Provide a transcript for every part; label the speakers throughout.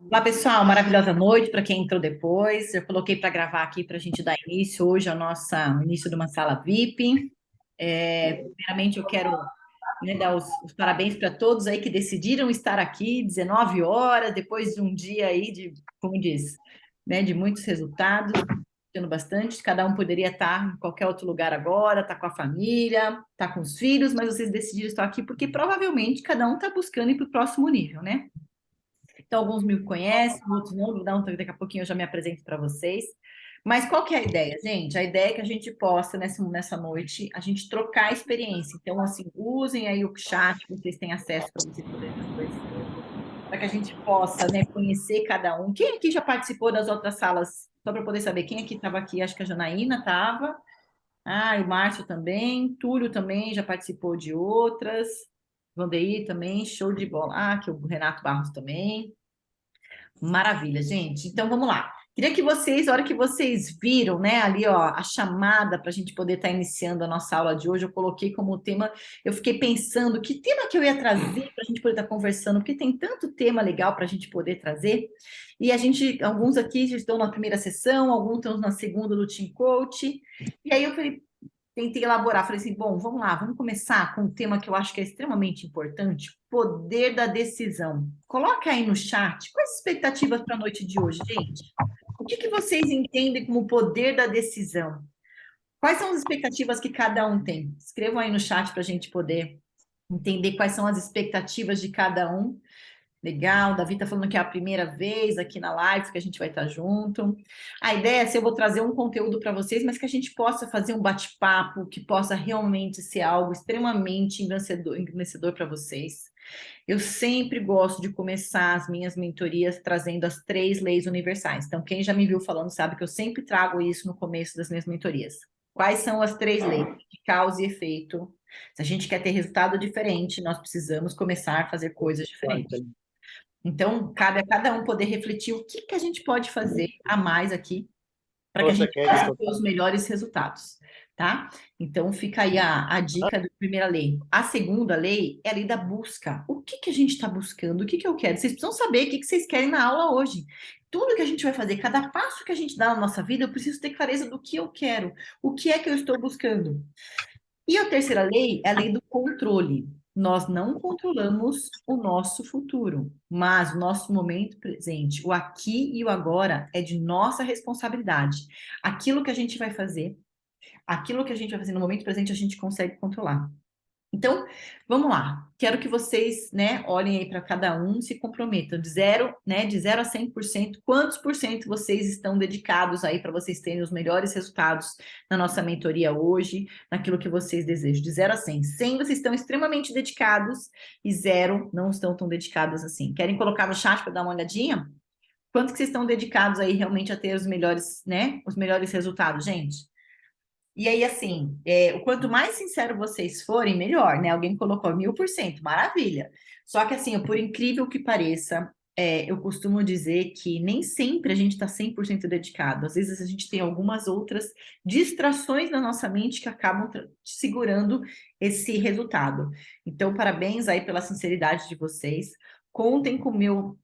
Speaker 1: Olá, pessoal, maravilhosa noite para quem entrou depois. Eu coloquei para gravar aqui para a gente dar início hoje ao nosso início de uma sala VIP. Primeiramente, eu quero, né, dar os parabéns para todos aí que decidiram estar aqui 19 horas, depois de um dia aí de, como diz, né, de muitos resultados, tendo bastante. Cada um poderia estar em qualquer outro lugar agora, estar com a família, estar com os filhos, mas vocês decidiram estar aqui porque provavelmente cada um está buscando ir para o próximo nível, né? Então, alguns me conhecem, outros não. Daqui a pouquinho eu já me apresento para vocês. Mas qual que é a ideia, gente? A ideia é que a gente possa, nessa noite, a gente trocar a experiência. Então, assim, usem aí o chat, que vocês têm acesso para vocês poderem conversar, para que a gente possa, né, conhecer cada um. Quem aqui já participou das outras salas? Só para poder saber quem aqui estava aqui. Acho que a Janaína estava. Ah, e o Márcio também. Túlio também já participou de outras. Vandeir também, show de bola. Ah, que o Renato Barros também. Maravilha, gente. Então vamos lá. Queria que vocês, a hora que vocês viram, né, ali, ó, a chamada para a gente poder estar iniciando a nossa aula de hoje, eu coloquei como tema, eu fiquei pensando que tema que eu ia trazer para a gente poder estar conversando, porque tem tanto tema legal para a gente poder trazer. E a gente, alguns aqui já estão na primeira sessão, alguns estão na segunda do Team Coach. E aí eu falei, tentei elaborar, falei assim, bom, vamos lá, vamos começar com um tema que eu acho que é extremamente importante, poder da decisão. Coloca aí no chat, quais as expectativas para a noite de hoje, gente? O que que vocês entendem como poder da decisão? Quais são as expectativas que cada um tem? Escrevam aí no chat para a gente poder entender quais são as expectativas de cada um. Legal, Davi está falando que é a primeira vez aqui na live que a gente vai estar junto. A ideia é se eu vou trazer um conteúdo para vocês, mas que a gente possa fazer um bate-papo que possa realmente ser algo extremamente engrandecedor para vocês. Eu sempre gosto de começar as minhas mentorias trazendo as 3 leis universais. Então, quem já me viu falando sabe que eu sempre trago isso no começo das minhas mentorias. Quais são as 3 leis de causa e efeito? Se a gente quer ter resultado diferente, nós precisamos começar a fazer coisas diferentes. Então, cabe a cada um poder refletir o que que a gente pode fazer a mais aqui para que a
Speaker 2: Você
Speaker 1: gente
Speaker 2: quer
Speaker 1: possa ter
Speaker 2: descontar?
Speaker 1: os melhores resultados, tá? Então, fica aí a dica da primeira lei. A segunda lei é a lei da busca. O que que a gente está buscando? O que que eu quero? Vocês precisam saber o que que vocês querem na aula hoje. Tudo que a gente vai fazer, cada passo que a gente dá na nossa vida, eu preciso ter clareza do que eu quero, o que é que eu estou buscando. E a terceira lei é a lei do controle. Nós não controlamos o nosso futuro, mas o nosso momento presente, o aqui e o agora, é de nossa responsabilidade. Aquilo que a gente vai fazer, aquilo que a gente vai fazer no momento presente, a gente consegue controlar. Então, vamos lá. Quero que vocês, né, olhem aí para cada um, se comprometam de zero, né, de 0 a 100%. Quantos por cento vocês estão dedicados aí para vocês terem os melhores resultados na nossa mentoria hoje, naquilo que vocês desejam, de 0 a 100. 100 vocês estão extremamente dedicados e 0 não estão tão dedicados assim. Querem colocar no chat para dar uma olhadinha? Quantos que vocês estão dedicados aí realmente a ter os melhores, né, os melhores resultados, gente? E aí, assim, o quanto mais sincero vocês forem, melhor, né? Alguém colocou 1000%, maravilha. Só que, assim, por incrível que pareça, eu costumo dizer que nem sempre a gente está 100% dedicado. Às vezes a gente tem algumas outras distrações na nossa mente que acabam segurando esse resultado. Então, parabéns aí pela sinceridade de vocês. Contem com o meus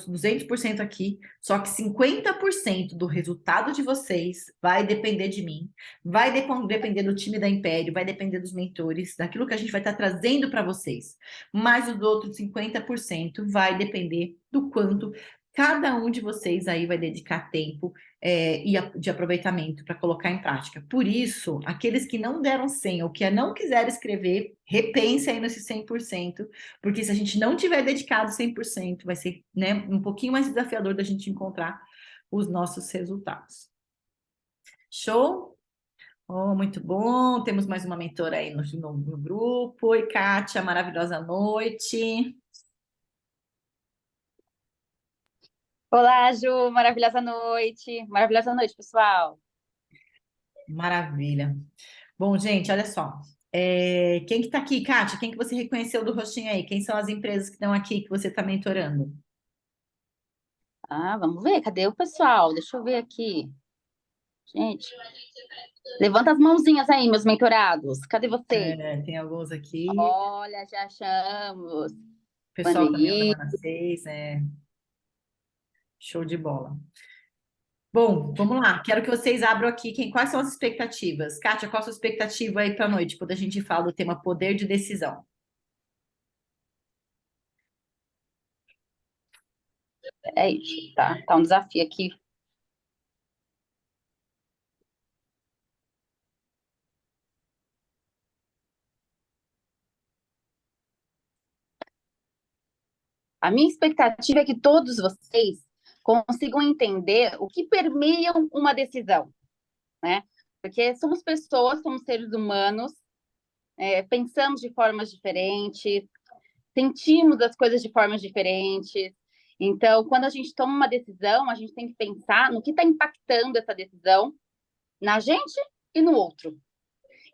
Speaker 1: 200% aqui, só que 50% do resultado de vocês vai depender de mim, vai depender do time da Império, vai depender dos mentores, daquilo que a gente vai estar trazendo para vocês. Mas os outros 50% vai depender do quanto cada um de vocês aí vai dedicar tempo de aproveitamento para colocar em prática. Por isso, aqueles que não deram 100 ou que não quiserem escrever, repense aí nesse 100%, porque se a gente não tiver dedicado 100%, vai ser, né, um pouquinho mais desafiador da gente encontrar os nossos resultados. Show? Oh, muito bom. Temos mais uma mentora aí no grupo. Oi, Kátia, maravilhosa noite.
Speaker 3: Olá, Ju, maravilhosa noite. Maravilhosa noite, pessoal.
Speaker 1: Maravilha. Bom, gente, olha só. Quem que tá aqui, Kátia? Quem que você reconheceu do rostinho aí? Quem são as empresas que estão aqui que você está mentorando?
Speaker 3: Vamos ver, cadê o pessoal? Deixa eu ver aqui. Gente, levanta as mãozinhas aí, meus mentorados. Cadê vocês?
Speaker 1: Tem alguns aqui.
Speaker 3: Olha, já achamos.
Speaker 1: O pessoal também anda
Speaker 3: Vangelis.
Speaker 1: Mana 6, show de bola. Bom, vamos lá. Quero que vocês abram aqui quais são as expectativas. Kátia, qual a sua expectativa aí para a noite, quando a gente fala do tema poder de decisão?
Speaker 3: É isso, tá um desafio aqui. A minha expectativa é que todos vocês consigam entender o que permeia uma decisão, né? Porque somos pessoas, somos seres humanos, pensamos de formas diferentes, sentimos as coisas de formas diferentes. Então, quando a gente toma uma decisão, a gente tem que pensar no que está impactando essa decisão na gente e no outro.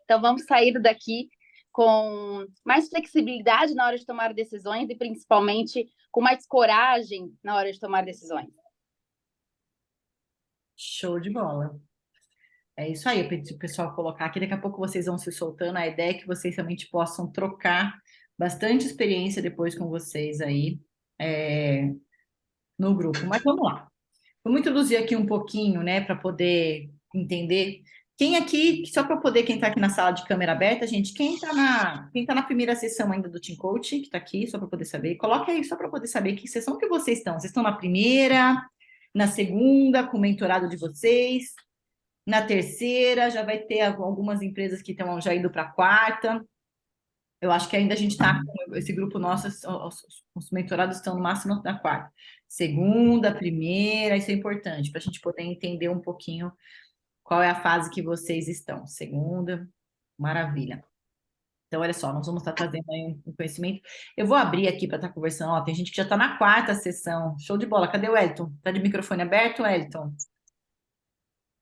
Speaker 3: Então, vamos sair daqui com mais flexibilidade na hora de tomar decisões e, principalmente, com mais coragem na hora de tomar decisões.
Speaker 1: Show de bola. É isso aí, eu pedi o pessoal colocar aqui, daqui a pouco vocês vão se soltando, a ideia é que vocês realmente possam trocar bastante experiência depois com vocês aí no grupo. Mas vamos lá. Vamos introduzir aqui um pouquinho, né, para poder entender. Quem aqui, só para poder, quem está aqui na sala de câmera aberta, gente, quem tá na primeira sessão ainda do Team Coach, que está aqui, só para poder saber, coloque aí só para poder saber que sessão que vocês estão. Vocês estão na primeira, na segunda, com o mentorado de vocês, na terceira, já vai ter algumas empresas que estão já indo para a quarta. Eu acho que ainda a gente está com esse grupo nosso, os mentorados estão no máximo na quarta. Segunda, primeira, isso é importante para a gente poder entender um pouquinho qual é a fase que vocês estão. Segunda, maravilha. Então, olha só, nós vamos estar trazendo aí um conhecimento. Eu vou abrir aqui para estar conversando. Ó, tem gente que já está na quarta sessão. Show de bola. Cadê o Elton? Está de microfone aberto, Elton?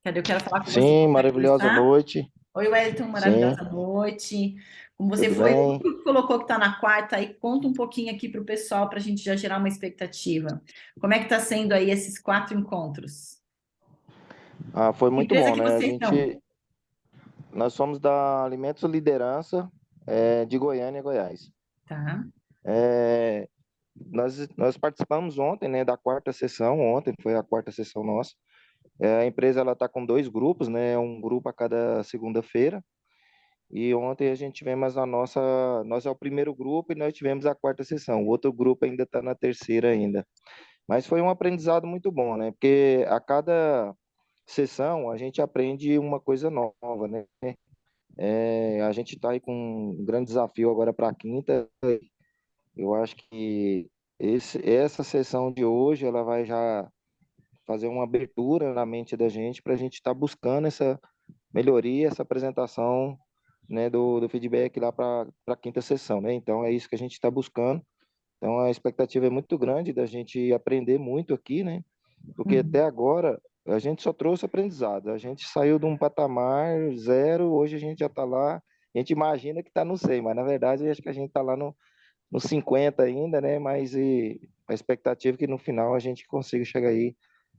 Speaker 1: Cadê? Eu quero falar com você.
Speaker 2: Sim,
Speaker 1: Quer
Speaker 2: maravilhosa
Speaker 1: conversar?
Speaker 2: noite.
Speaker 1: Oi, Wellington,
Speaker 2: Sim,
Speaker 1: maravilhosa noite. Como você
Speaker 2: tudo
Speaker 1: foi,
Speaker 2: bem?
Speaker 1: colocou que está na quarta, aí conta um pouquinho aqui para o pessoal, para a gente já gerar uma expectativa. Como é que está sendo aí esses 4 encontros?
Speaker 2: Ah, foi
Speaker 1: Que
Speaker 2: muito
Speaker 1: empresa
Speaker 2: bom,
Speaker 1: que
Speaker 2: né?
Speaker 1: vocês estão?
Speaker 2: Nós somos da Alimentos Liderança, de Goiânia, Goiás.
Speaker 1: Tá,
Speaker 2: É, nós participamos ontem, né, da quarta sessão. Ontem foi a quarta sessão nossa. A empresa ela está com 2 grupos, né? Um grupo a cada segunda-feira. E ontem a gente tivemos nós é o primeiro grupo e nós tivemos a quarta sessão. O outro grupo ainda está na terceira ainda. Mas foi um aprendizado muito bom, né? Porque a cada sessão a gente aprende uma coisa nova, né? A gente está aí com um grande desafio agora para a quinta. Eu acho que essa sessão de hoje ela vai já fazer uma abertura na mente da gente para a gente estar buscando essa melhoria, essa apresentação, né, do feedback lá para a quinta sessão, né? Então é isso que a gente está buscando. Então a expectativa é muito grande da gente aprender muito aqui, né? Porque
Speaker 1: uhum,
Speaker 2: até agora a gente só trouxe aprendizado. A gente saiu de um patamar zero, hoje a gente já está lá. A gente imagina que está no 100, mas na verdade acho que a gente está lá no 50 ainda, né? Mas a expectativa é que no final a gente consiga chegar aí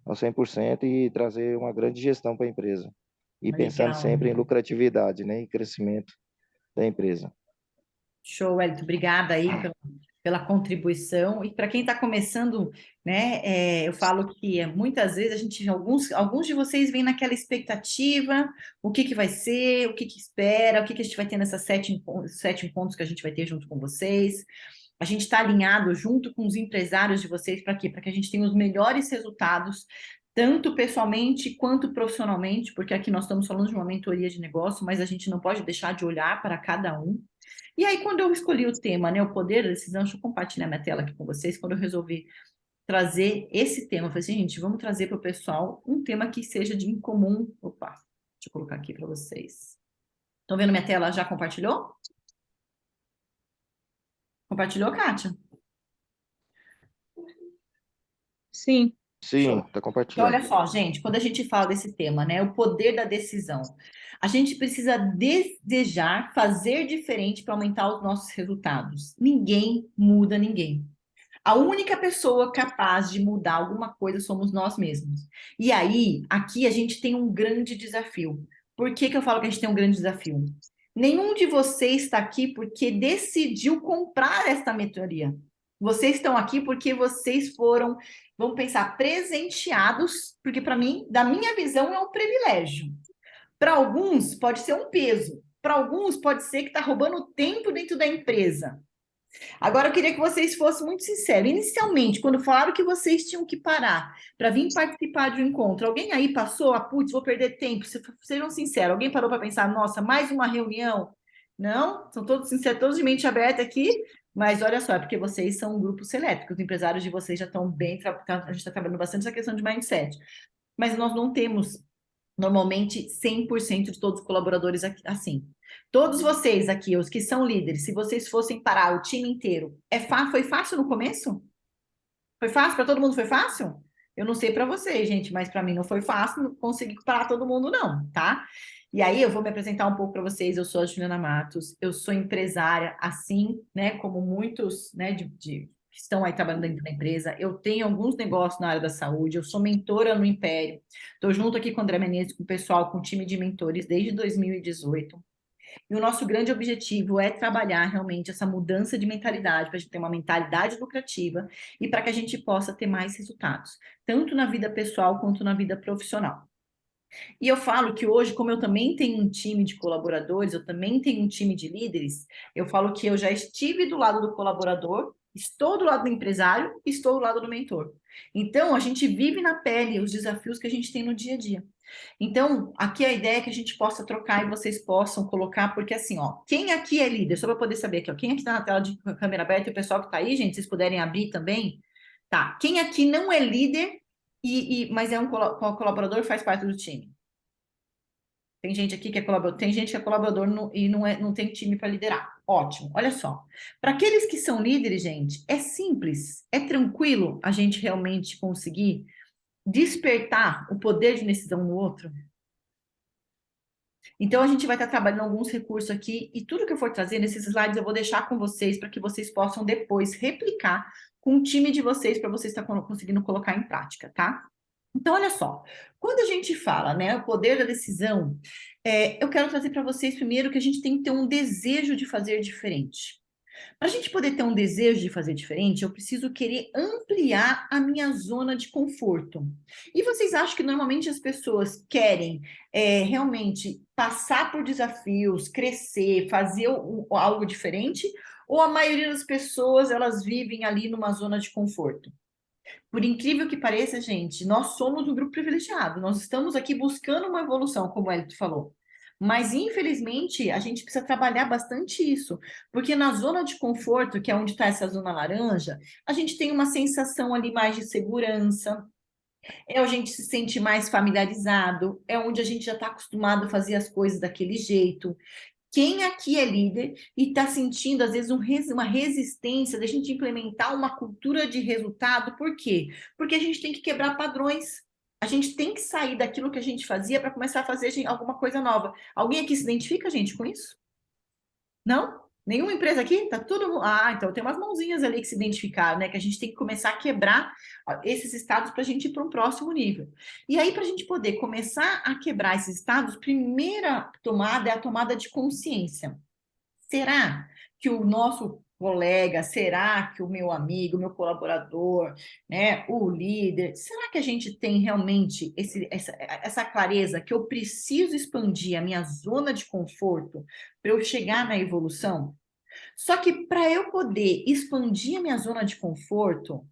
Speaker 2: ao 100% e trazer uma grande gestão para a empresa. E pensando
Speaker 1: legal.
Speaker 2: sempre em lucratividade, né? E crescimento da empresa.
Speaker 1: Show, Wellington. Obrigada aí pela contribuição. E para quem está começando, né, eu falo que muitas vezes a gente, alguns de vocês vêm naquela expectativa, o que vai ser, o que espera, o que a gente vai ter nessas 7 encontros que a gente vai ter junto com vocês. A gente está alinhado junto com os empresários de vocês para quê? Para que a gente tenha os melhores resultados, tanto pessoalmente quanto profissionalmente, porque aqui nós estamos falando de uma mentoria de negócio, mas a gente não pode deixar de olhar para cada um. E aí, quando eu escolhi o tema, né, o poder da decisão, deixa eu compartilhar minha tela aqui com vocês, quando eu resolvi trazer esse tema, eu falei assim, gente, vamos trazer para o pessoal um tema que seja de incomum. Opa, deixa eu colocar aqui para vocês. Estão vendo minha tela? Já compartilhou? Compartilhou, Kátia?
Speaker 4: Sim.
Speaker 2: Sim,
Speaker 1: Show.
Speaker 2: está
Speaker 1: Então, olha
Speaker 2: compartilhando.
Speaker 1: só, gente, quando a gente fala desse tema, né, o poder da decisão, a gente precisa desejar fazer diferente para aumentar os nossos resultados. Ninguém muda ninguém. A única pessoa capaz de mudar alguma coisa somos nós mesmos. E aí, aqui a gente tem um grande desafio. Por que que eu falo que a gente tem um grande desafio? Nenhum de vocês está aqui porque decidiu comprar esta mentoria. Vocês estão aqui porque vocês foram, vamos pensar, presenteados, porque para mim, da minha visão, é um privilégio. Para alguns, pode ser um peso. Para alguns, pode ser que está roubando tempo dentro da empresa. Agora, eu queria que vocês fossem muito sinceros. Inicialmente, quando falaram que vocês tinham que parar para vir participar de um encontro, alguém aí passou, putz, vou perder tempo. Sejam sinceros, alguém parou para pensar, nossa, mais uma reunião? Não? São todos sinceros, todos de mente aberta aqui, mas olha só, é porque vocês são um grupo seleto, porque os empresários de vocês já estão bem, a gente está trabalhando bastante essa questão de mindset. Mas nós não temos, normalmente, 100% de todos os colaboradores aqui, assim. Todos vocês aqui, os que são líderes, se vocês fossem parar o time inteiro, foi fácil no começo? Foi fácil? Para todo mundo foi fácil? Eu não sei para vocês, gente, mas para mim não foi fácil, não consegui parar todo mundo não, tá? E aí eu vou me apresentar um pouco para vocês. Eu sou a Juliana Matos, eu sou empresária, assim, né, como muitos, né, que estão aí trabalhando dentro da empresa. Eu tenho alguns negócios na área da saúde, eu sou mentora no Império. Estou junto aqui com o André Menezes, com o pessoal, com o time de mentores desde 2018. E o nosso grande objetivo é trabalhar realmente essa mudança de mentalidade, para a gente ter uma mentalidade lucrativa e para que a gente possa ter mais resultados, tanto na vida pessoal quanto na vida profissional. E eu falo que hoje, como eu também tenho um time de colaboradores, eu também tenho um time de líderes, eu falo que eu já estive do lado do colaborador, estou do lado do empresário, estou do lado do mentor. Então, a gente vive na pele os desafios que a gente tem no dia a dia. Então, aqui a ideia é que a gente possa trocar e vocês possam colocar, porque assim, ó, quem aqui é líder? Só para poder saber aqui, ó, quem aqui está na tela de câmera aberta e o pessoal que está aí, gente, vocês puderem abrir também, tá? Quem aqui não é líder, mas é um colaborador, faz parte do time? Tem gente aqui que é colaborador, tem gente que é colaborador e não tem time para liderar. Ótimo, olha só. Para aqueles que são líderes, gente, é simples, é tranquilo a gente realmente conseguir despertar o poder de decisão no outro. Então, a gente vai estar trabalhando alguns recursos aqui e tudo que eu for trazer nesses slides eu vou deixar com vocês para que vocês possam depois replicar com o time de vocês para vocês estar conseguindo colocar em prática, tá? Então, olha só, quando a gente fala, né, o poder da decisão, eu quero trazer para vocês primeiro que a gente tem que ter um desejo de fazer diferente. Para a gente poder ter um desejo de fazer diferente, eu preciso querer ampliar a minha zona de conforto. E vocês acham que normalmente as pessoas querem realmente passar por desafios, crescer, fazer algo diferente? Ou a maioria das pessoas, elas vivem ali numa zona de conforto? Por incrível que pareça, gente, nós somos um grupo privilegiado. Nós estamos aqui buscando uma evolução, como o Elito falou. Mas, infelizmente, a gente precisa trabalhar bastante isso. Porque na zona de conforto, que é onde está essa zona laranja, a gente tem uma sensação ali mais de segurança. É onde a gente se sente mais familiarizado. É onde a gente já está acostumado a fazer as coisas daquele jeito. Quem aqui é líder e está sentindo, às vezes, uma resistência da gente implementar uma cultura de resultado, por quê? Porque a gente tem que quebrar padrões. A gente tem que sair daquilo que a gente fazia para começar a fazer alguma coisa nova. Alguém aqui se identifica, gente, com isso? Não? Nenhuma empresa aqui? Tá tudo. Ah, então tem umas mãozinhas ali que se identificaram, né? Que a gente tem que começar a quebrar esses estados para a gente ir para um próximo nível. E aí, para a gente poder começar a quebrar esses estados, primeira tomada é a tomada de consciência. Será que o nosso colega, será que o meu amigo, o meu colaborador, né, o líder, será que a gente tem realmente essa clareza que eu preciso expandir a minha zona de conforto para eu chegar na evolução? Só que para eu poder expandir a minha zona de conforto,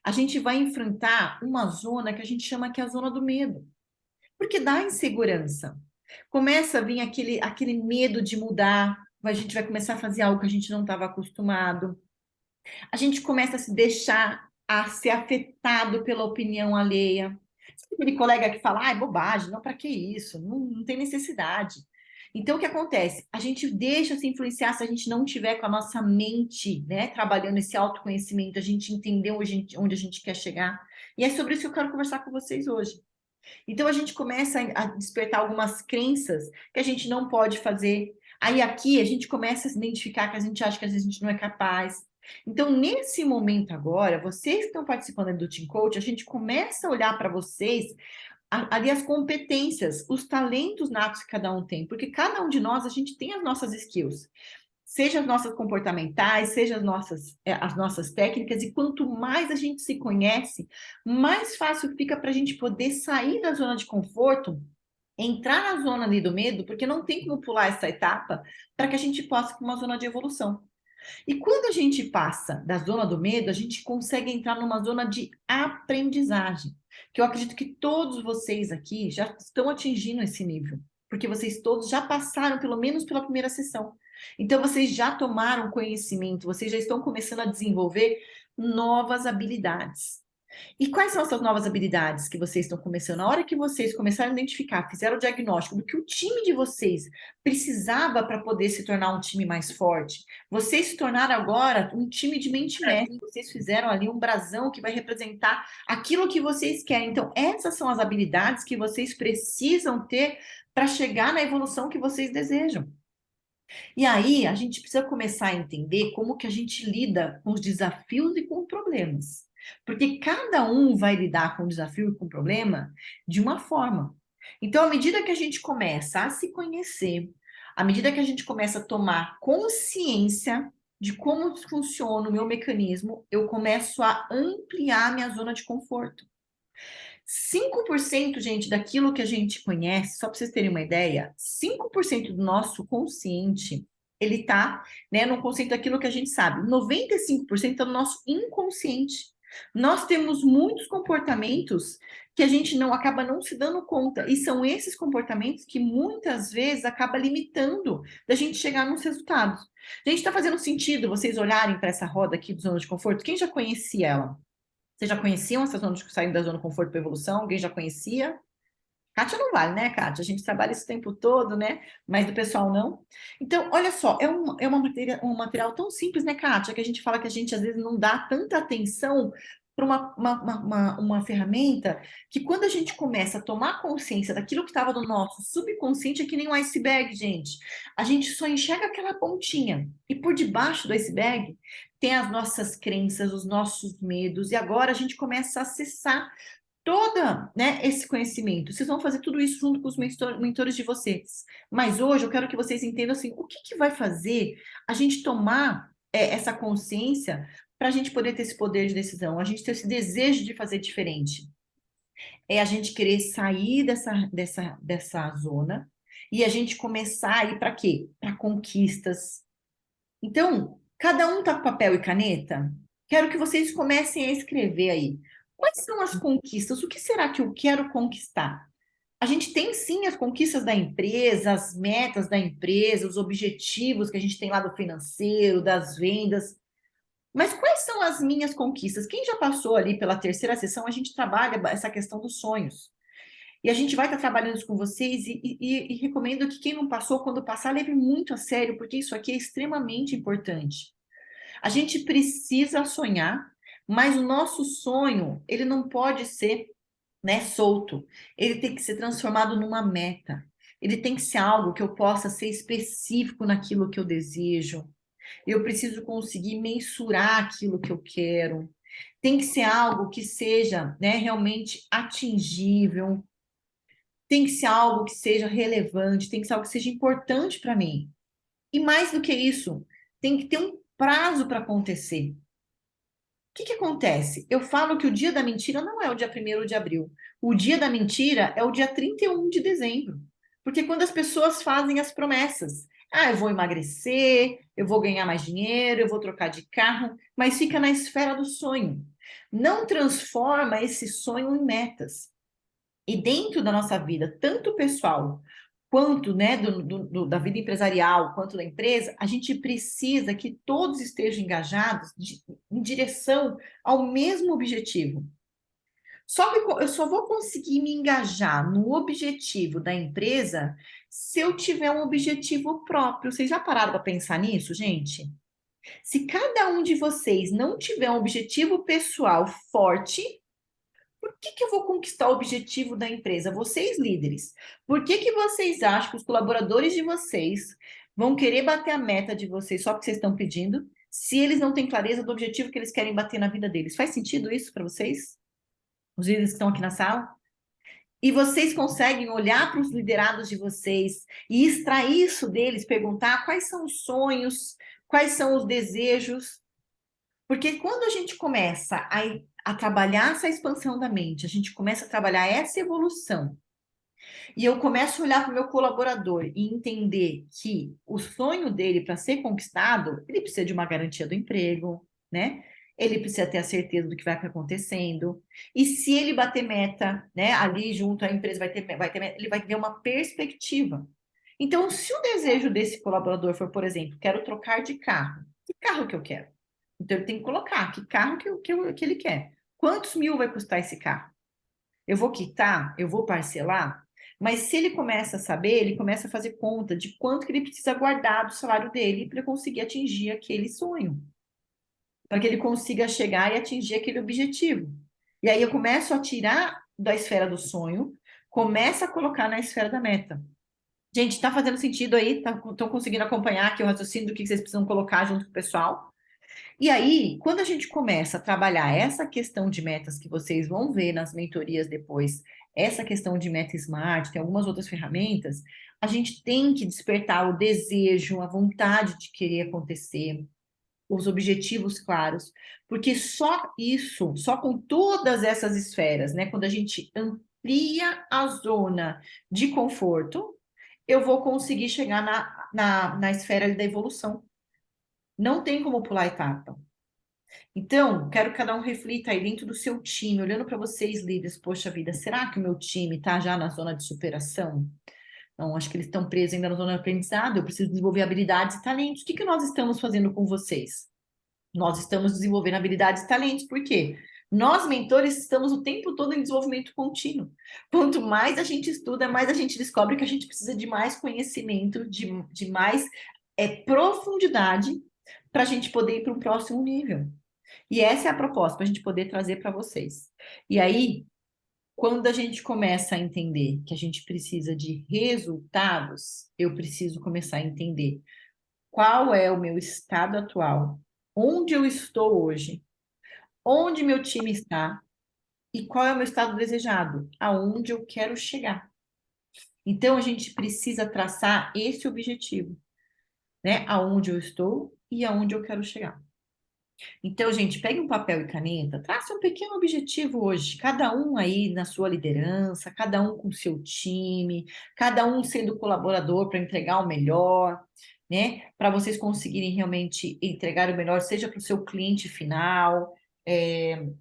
Speaker 1: a gente vai enfrentar uma zona que a gente chama que é a zona do medo. Porque dá insegurança. Começa a vir aquele medo de mudar, a gente vai começar a fazer algo que a gente não estava acostumado. A gente começa a se deixar a ser afetado pela opinião alheia. Aquele colega que fala, é bobagem, não, para que isso? Não tem necessidade. Então, o que acontece? A gente deixa se influenciar se a gente não tiver com a nossa mente, né, trabalhando esse autoconhecimento, a gente entender onde a gente quer chegar. E é sobre isso que eu quero conversar com vocês hoje. Então, a gente começa a despertar algumas crenças que a gente não pode fazer. Aí, aqui, a gente começa a se identificar que a gente acha que às vezes a gente não é capaz. Então, nesse momento agora, vocês que estão participando do Team Coach, a gente começa a olhar para vocês ali as competências, os talentos natos que cada um tem, porque cada um de nós, a gente tem as nossas skills, seja as nossas comportamentais, seja as nossas técnicas, e quanto mais a gente se conhece, mais fácil fica para a gente poder sair da zona de conforto, entrar na zona ali do medo, porque não tem como pular essa etapa para que a gente possa ir para uma zona de evolução. E quando a gente passa da zona do medo, a gente consegue entrar numa zona de aprendizagem, que eu acredito que todos vocês aqui já estão atingindo esse nível, porque vocês todos já passaram, pelo menos pela primeira sessão. Então, vocês já tomaram conhecimento, vocês já estão começando a desenvolver novas habilidades. E quais são essas novas habilidades que vocês estão começando? Na hora que vocês começaram a identificar, fizeram o diagnóstico do que o time de vocês precisava para poder se tornar um time mais forte, vocês se tornaram agora um time de mente mestre. Vocês fizeram ali um brasão que vai representar aquilo que vocês querem. Então, essas são as habilidades que vocês precisam ter para chegar na evolução que vocês desejam. E aí, a gente precisa começar a entender como que a gente lida com os desafios e com os problemas. Porque cada um vai lidar com o desafio e com o problema de uma forma. Então, à medida que a gente começa a se conhecer, à medida que a gente começa a tomar consciência de como funciona o meu mecanismo, eu começo a ampliar minha zona de conforto. 5%, gente, daquilo que a gente conhece, só para vocês terem uma ideia, 5% do nosso consciente, ele está, né, no consciente daquilo que a gente sabe. 95% está no nosso inconsciente. Nós temos muitos comportamentos que a gente não acaba não se dando conta, e são esses comportamentos que muitas vezes acaba limitando da gente chegar nos resultados. Gente, está fazendo sentido vocês olharem para essa roda aqui do zona de conforto? Quem já conhecia ela? Vocês já conheciam essa zona de sair da zona de conforto para evolução? Alguém já conhecia? Kátia não vale, né, Kátia? A gente trabalha esse tempo todo, né? Mas do pessoal não. Então, olha só, um material tão simples, né, Kátia? Que a gente fala que a gente às vezes não dá tanta atenção para uma ferramenta que quando a gente começa a tomar consciência daquilo que estava no nosso subconsciente, é que nem um iceberg, gente. A gente só enxerga aquela pontinha. E por debaixo do iceberg tem as nossas crenças, os nossos medos, e agora a gente começa a acessar toda, né, esse conhecimento. Vocês vão fazer tudo isso junto com os mentores de vocês. Mas hoje eu quero que vocês entendam assim, o que vai fazer a gente tomar essa consciência para a gente poder ter esse poder de decisão, a gente ter esse desejo de fazer diferente. É a gente querer sair dessa zona e a gente começar a ir para quê? Para conquistas. Então, cada um tá com papel e caneta? Quero que vocês comecem a escrever aí. Quais são as conquistas? O que será que eu quero conquistar? A gente tem sim as conquistas da empresa, as metas da empresa, os objetivos que a gente tem lá do financeiro, das vendas. Mas quais são as minhas conquistas? Quem já passou ali pela terceira sessão, a gente trabalha essa questão dos sonhos. E a gente vai estar trabalhando isso com vocês e recomendo que quem não passou, quando passar, leve muito a sério, porque isso aqui é extremamente importante. A gente precisa sonhar, mas o nosso sonho, ele não pode ser, né, solto. Ele tem que ser transformado numa meta. Ele tem que ser algo que eu possa ser específico naquilo que eu desejo. Eu preciso conseguir mensurar aquilo que eu quero. Tem que ser algo que seja, né, realmente atingível. Tem que ser algo que seja relevante, tem que ser algo que seja importante para mim. E mais do que isso, tem que ter um prazo para acontecer. O que acontece? Eu falo que o dia da mentira não é o dia 1º de abril. O dia da mentira é o dia 31 de dezembro. Porque quando as pessoas fazem as promessas, eu vou emagrecer, eu vou ganhar mais dinheiro, eu vou trocar de carro, mas fica na esfera do sonho. Não transforma esse sonho em metas. E dentro da nossa vida, tanto pessoal quanto, né, da vida empresarial, quanto da empresa, a gente precisa que todos estejam engajados em direção ao mesmo objetivo. Só que eu só vou conseguir me engajar no objetivo da empresa se eu tiver um objetivo próprio. Vocês já pararam para pensar nisso, gente? Se cada um de vocês não tiver um objetivo pessoal forte, por que eu vou conquistar o objetivo da empresa? Vocês, líderes, por que vocês acham que os colaboradores de vocês vão querer bater a meta de vocês só porque vocês estão pedindo, se eles não têm clareza do objetivo que eles querem bater na vida deles. Faz sentido isso para vocês? Os líderes que estão aqui na sala? E vocês conseguem olhar para os liderados de vocês e extrair isso deles, perguntar quais são os sonhos, quais são os desejos. Porque quando a gente começa a trabalhar essa expansão da mente, a gente começa a trabalhar essa evolução, e eu começo a olhar para o meu colaborador e entender que o sonho dele, para ser conquistado, ele precisa de uma garantia do emprego, né? Ele precisa ter a certeza do que vai acontecendo. E se ele bater meta, né, ali junto à empresa vai ter meta, ele vai ter uma perspectiva. Então, se o desejo desse colaborador for, por exemplo, quero trocar de carro, que carro que eu quero? Então, ele tem que colocar que carro que ele quer. Quantos mil vai custar esse carro? Eu vou quitar? Eu vou parcelar? Mas se ele começa a saber, ele começa a fazer conta de quanto que ele precisa guardar do salário dele para conseguir atingir aquele sonho. Para que ele consiga chegar e atingir aquele objetivo. E aí eu começo a tirar da esfera do sonho, começo a colocar na esfera da meta. Gente, está fazendo sentido aí? Estão conseguindo acompanhar aqui o raciocínio do que vocês precisam colocar junto com o pessoal? E aí, quando a gente começa a trabalhar essa questão de metas que vocês vão ver nas mentorias depois, essa questão de meta smart, tem algumas outras ferramentas, a gente tem que despertar o desejo, a vontade de querer acontecer, os objetivos claros, porque só isso, só com todas essas esferas, né, quando a gente amplia a zona de conforto, eu vou conseguir chegar na esfera da evolução. Não tem como pular etapa. Então, quero que cada um reflita aí dentro do seu time, olhando para vocês, líderes, poxa vida, será que o meu time está já na zona de superação? Não, acho que eles estão presos ainda na zona de aprendizado, eu preciso desenvolver habilidades e talentos. O que que nós estamos fazendo com vocês? Nós estamos desenvolvendo habilidades e talentos, por quê? Nós, mentores, estamos o tempo todo em desenvolvimento contínuo. Quanto mais a gente estuda, mais a gente descobre que a gente precisa de mais conhecimento, de mais profundidade para a gente poder ir para um próximo nível. E essa é a proposta, para a gente poder trazer para vocês. E aí, quando a gente começa a entender que a gente precisa de resultados, eu preciso começar a entender qual é o meu estado atual, onde eu estou hoje, onde meu time está e qual é o meu estado desejado, aonde eu quero chegar. Então, a gente precisa traçar esse objetivo, né? Aonde eu estou e aonde eu quero chegar. Então, gente, pegue um papel e caneta, trace um pequeno objetivo hoje, cada um aí na sua liderança, cada um com o seu time, cada um sendo colaborador para entregar o melhor, né? Para vocês conseguirem realmente entregar o melhor, seja para o seu cliente final,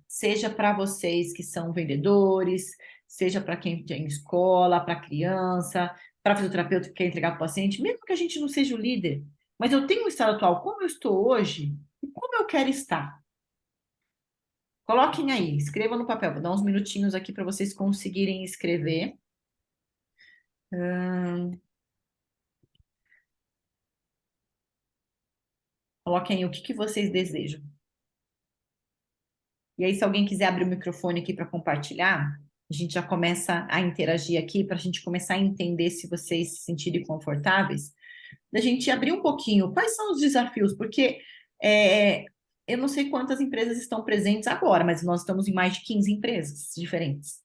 Speaker 1: seja para vocês que são vendedores, seja para quem tem escola, para criança, para fisioterapeuta que quer entregar para o paciente, mesmo que a gente não seja o líder, mas eu tenho um estado atual, como eu estou hoje, e como eu quero estar? Coloquem aí, escrevam no papel. Vou dar uns minutinhos aqui para vocês conseguirem escrever. Coloquem aí o que vocês desejam. E aí, se alguém quiser abrir o microfone aqui para compartilhar, a gente já começa a interagir aqui para a gente começar a entender se vocês se sentirem confortáveis. Da gente abrir um pouquinho, quais são os desafios? Porque eu não sei quantas empresas estão presentes agora, mas nós estamos em mais de 15 empresas diferentes.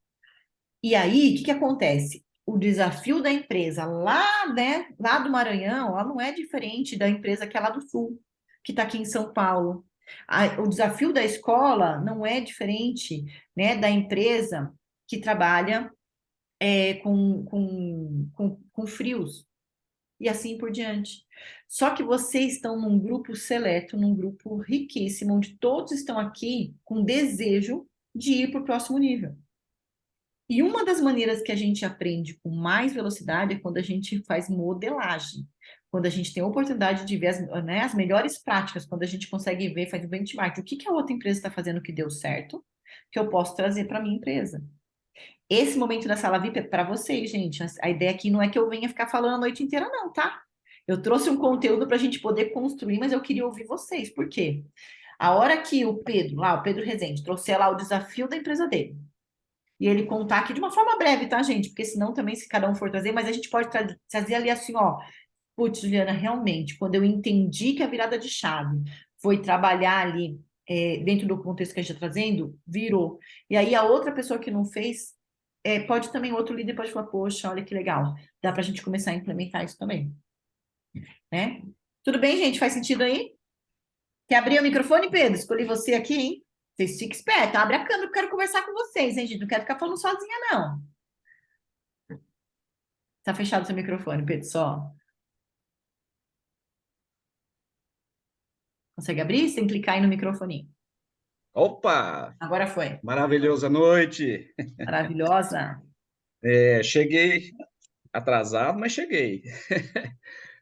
Speaker 1: E aí, o que acontece? O desafio da empresa lá, né, lá do Maranhão, ela não é diferente da empresa que é lá do Sul, que está aqui em São Paulo. O desafio da escola não é diferente, né, da empresa que trabalha com frios e assim por diante. Só que vocês estão num grupo seleto, num grupo riquíssimo, onde todos estão aqui com desejo de ir para o próximo nível. E uma das maneiras que a gente aprende com mais velocidade é quando a gente faz modelagem, quando a gente tem a oportunidade de ver as melhores práticas, quando a gente consegue ver, faz o benchmark, o que a outra empresa está fazendo que deu certo, que eu posso trazer para a minha empresa. Esse momento da sala VIP é para vocês, gente. A ideia aqui não é que eu venha ficar falando a noite inteira, não, tá? Eu trouxe um conteúdo para a gente poder construir, mas eu queria ouvir vocês. Por quê? A hora que o Pedro Rezende, trouxer lá o desafio da empresa dele, e ele contar aqui de uma forma breve, tá, gente? Porque senão também, se cada um for trazer, mas a gente pode trazer ali assim, ó. Putz, Juliana, realmente, quando eu entendi que a virada de chave foi trabalhar ali dentro do contexto que a gente está trazendo, virou. E aí a outra pessoa que não fez, pode também, outro líder pode falar, poxa, olha que legal, dá para a gente começar a implementar isso também, né? Tudo bem, gente? Faz sentido aí? Quer abrir o microfone, Pedro? Escolhi você aqui, hein? Vocês fiquem espertos, abre a câmera, eu quero conversar com vocês, hein, gente? Não quero ficar falando sozinha, não. Tá fechado o seu microfone, Pedro, só. Consegue abrir? Você tem que clicar aí no microfone.
Speaker 5: Opa!
Speaker 1: Agora foi.
Speaker 5: Maravilhosa noite!
Speaker 1: Maravilhosa.
Speaker 5: Cheguei atrasado, mas cheguei.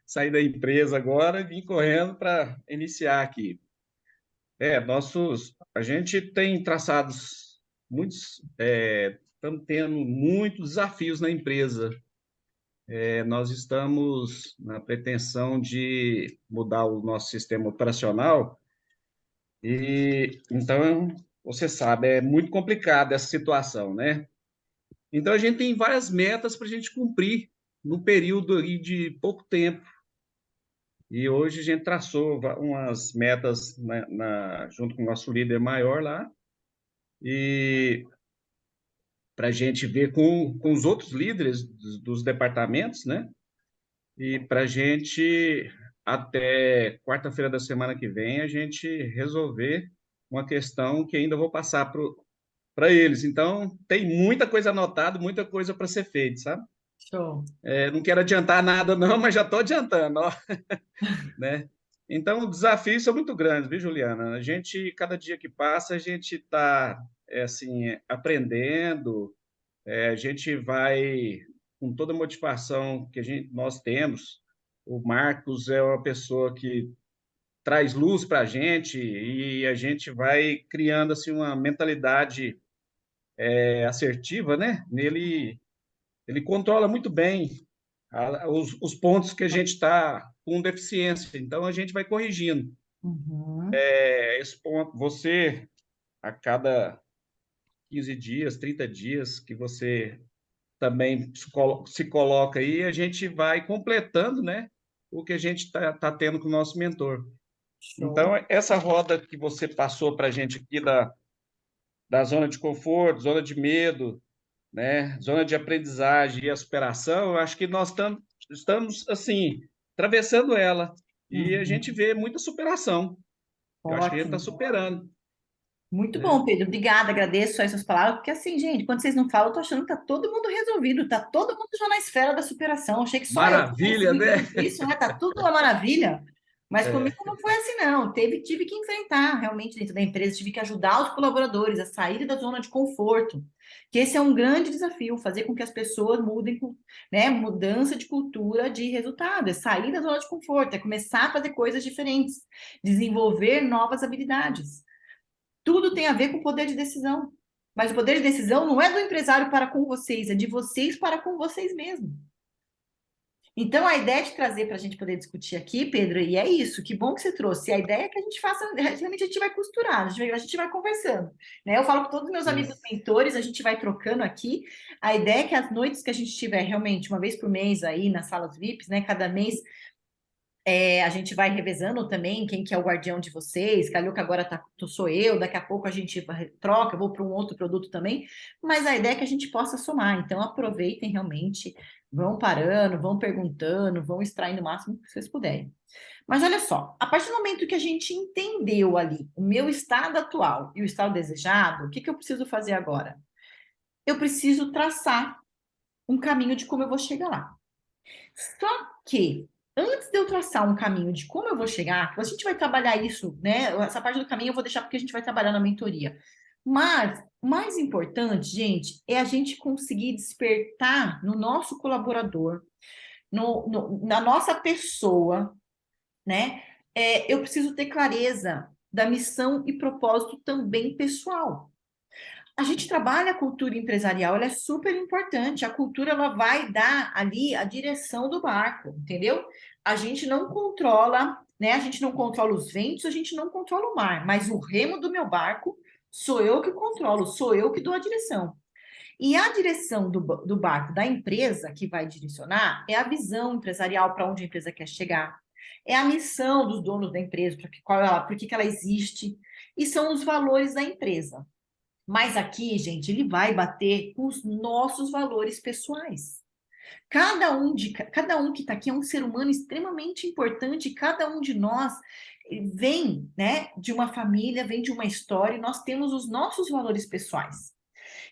Speaker 5: Saí da empresa agora e vim correndo para iniciar aqui. A gente tem traçados muitos, estamos tendo muitos desafios na empresa. Nós estamos na pretensão de mudar o nosso sistema operacional e, então, você sabe, é muito complicado essa situação, né? Então, a gente tem várias metas para a gente cumprir no período aí de pouco tempo. E hoje a gente traçou umas metas junto com o nosso líder maior lá, e para a gente ver com os outros líderes dos departamentos, né? E para a gente, até quarta-feira da semana que vem, a gente resolver uma questão que ainda vou passar para eles. Então, tem muita coisa anotada, muita coisa para ser feita, sabe?
Speaker 1: Show.
Speaker 5: Não quero adiantar nada, não, mas já estou adiantando, ó, né? Então, os desafios são muito grandes, viu, Juliana? A gente, cada dia que passa, a gente está, assim, aprendendo, a gente vai com toda a motivação que nós temos. O Marcos é uma pessoa que traz luz para a gente e a gente vai criando, assim, uma mentalidade assertiva, né? Ele controla muito bem os pontos que a gente está com deficiência, então a gente vai corrigindo.
Speaker 1: Uhum.
Speaker 5: Esse ponto, você, a cada 15 dias, 30 dias, que você também se coloca aí, a gente vai completando, né, o que a gente está tendo com o nosso mentor.
Speaker 1: Show.
Speaker 5: Então, essa roda que você passou para a gente aqui da zona de conforto, zona de medo, né? Zona de aprendizagem e a superação, eu acho que nós estamos assim, atravessando ela. E a gente vê muita superação. Eu acho que a gente está
Speaker 1: Ótimo.
Speaker 5: superando.
Speaker 1: Muito
Speaker 5: né?
Speaker 1: bom, Pedro. Obrigada, agradeço essas palavras, porque assim, gente, quando vocês não falam, eu tô achando que tá todo mundo resolvido, tá todo mundo já na esfera da superação. Achei que só eu que
Speaker 5: Maravilha,
Speaker 1: consegui
Speaker 5: né?
Speaker 1: ver isso, né? Tá tudo uma maravilha. Mas comigo não foi assim, não. Tive que enfrentar realmente dentro da empresa, tive que ajudar os colaboradores a saírem da zona de conforto. Que esse é um grande desafio, fazer com que as pessoas mudem, né? Mudança de cultura de resultado, é sair da zona de conforto, é começar a fazer coisas diferentes, desenvolver novas habilidades. Tudo tem a ver com o poder de decisão. Mas o poder de decisão não é do empresário para com vocês, é de vocês para com vocês mesmos. Então, a ideia de trazer para a gente poder discutir aqui, Pedro, e é isso, que bom que você trouxe. A ideia é que a gente faça, realmente a gente vai costurar, a gente vai conversando. Né? Eu falo com todos os meus amigos mentores, a gente vai trocando aqui. A ideia é que as noites que a gente tiver realmente, uma vez por mês aí nas salas VIPs, né? Cada mês a gente vai revezando também quem que é o guardião de vocês. Calhou que agora sou eu, daqui a pouco a gente troca, eu vou para um outro produto também. Mas a ideia é que a gente possa somar. Então, aproveitem realmente, vão parando, vão perguntando, vão extraindo o máximo que vocês puderem. Mas olha só, a partir do momento que a gente entendeu ali o meu estado atual e o estado desejado, o que eu preciso fazer agora? Eu preciso traçar um caminho de como eu vou chegar lá. Só que antes de eu traçar um caminho de como eu vou chegar, a gente vai trabalhar isso, né? Essa parte do caminho eu vou deixar porque a gente vai trabalhar na mentoria. Mas o mais importante, gente, é a gente conseguir despertar no nosso colaborador, na nossa pessoa, né? Eu preciso ter clareza da missão e propósito também pessoal. A gente trabalha a cultura empresarial, ela é super importante. A cultura ela vai dar ali a direção do barco, entendeu? A gente não controla, né? A gente não controla os ventos, a gente não controla o mar, mas o remo do meu barco sou eu que controlo, sou eu que dou a direção. E a direção do barco da empresa que vai direcionar é a visão empresarial para onde a empresa quer chegar. É a missão dos donos da empresa, por que ela existe, e são os valores da empresa. Mas aqui, gente, ele vai bater com os nossos valores pessoais. Cada um que está aqui é um ser humano extremamente importante, cada um de nós vem, né, de uma família, vem de uma história, e nós temos os nossos valores pessoais.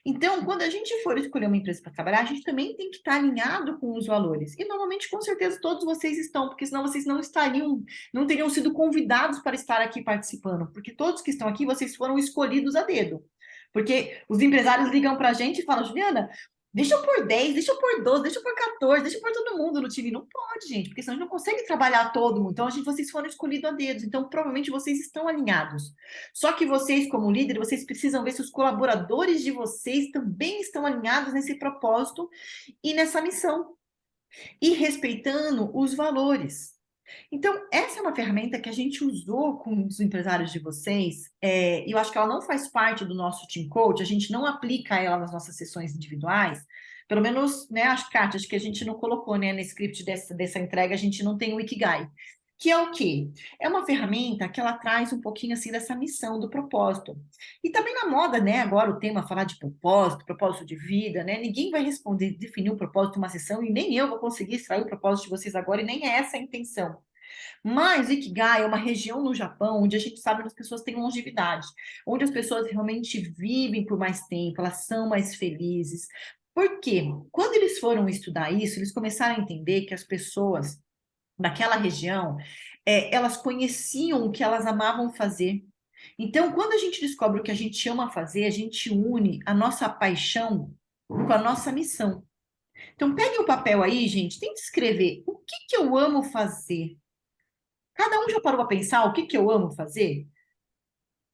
Speaker 1: Então, quando a gente for escolher uma empresa para trabalhar, a gente também tem que estar alinhado com os valores. E normalmente, com certeza, todos vocês estão, porque senão vocês não teriam sido convidados para estar aqui participando, porque todos que estão aqui, vocês foram escolhidos a dedo. Porque os empresários ligam para a gente e falam, Juliana, deixa eu pôr 10, deixa eu pôr 12, deixa eu pôr 14, deixa eu pôr todo mundo no time. Não pode, gente, porque senão a gente não consegue trabalhar todo mundo. Então, vocês foram escolhidos a dedos. Então, provavelmente, vocês estão alinhados. Só que vocês, como líder, vocês precisam ver se os colaboradores de vocês também estão alinhados nesse propósito e nessa missão. E respeitando os valores. Então, essa é uma ferramenta que a gente usou com os empresários de vocês, e eu acho que ela não faz parte do nosso Team Coach, a gente não aplica ela nas nossas sessões individuais, pelo menos, né, acho que a gente não colocou, né, no script dessa entrega, a gente não tem o Ikigai, que é o quê? É uma ferramenta que ela traz um pouquinho, assim, dessa missão, do propósito. E também na moda, né, agora o tema falar de propósito de vida, né, ninguém vai definir um propósito de uma sessão, e nem eu vou conseguir extrair o propósito de vocês agora, e nem é essa a intenção. Mas Ikigai é uma região no Japão onde a gente sabe que as pessoas têm longevidade, onde as pessoas realmente vivem por mais tempo, elas são mais felizes. Por quê? Quando eles foram estudar isso, eles começaram a entender que as pessoas naquela região, elas conheciam o que elas amavam fazer. Então, quando a gente descobre o que a gente ama fazer, a gente une a nossa paixão com a nossa missão. Então, pegue o papel aí, gente, tente escrever o que eu amo fazer. Cada um já parou para pensar o que eu amo fazer?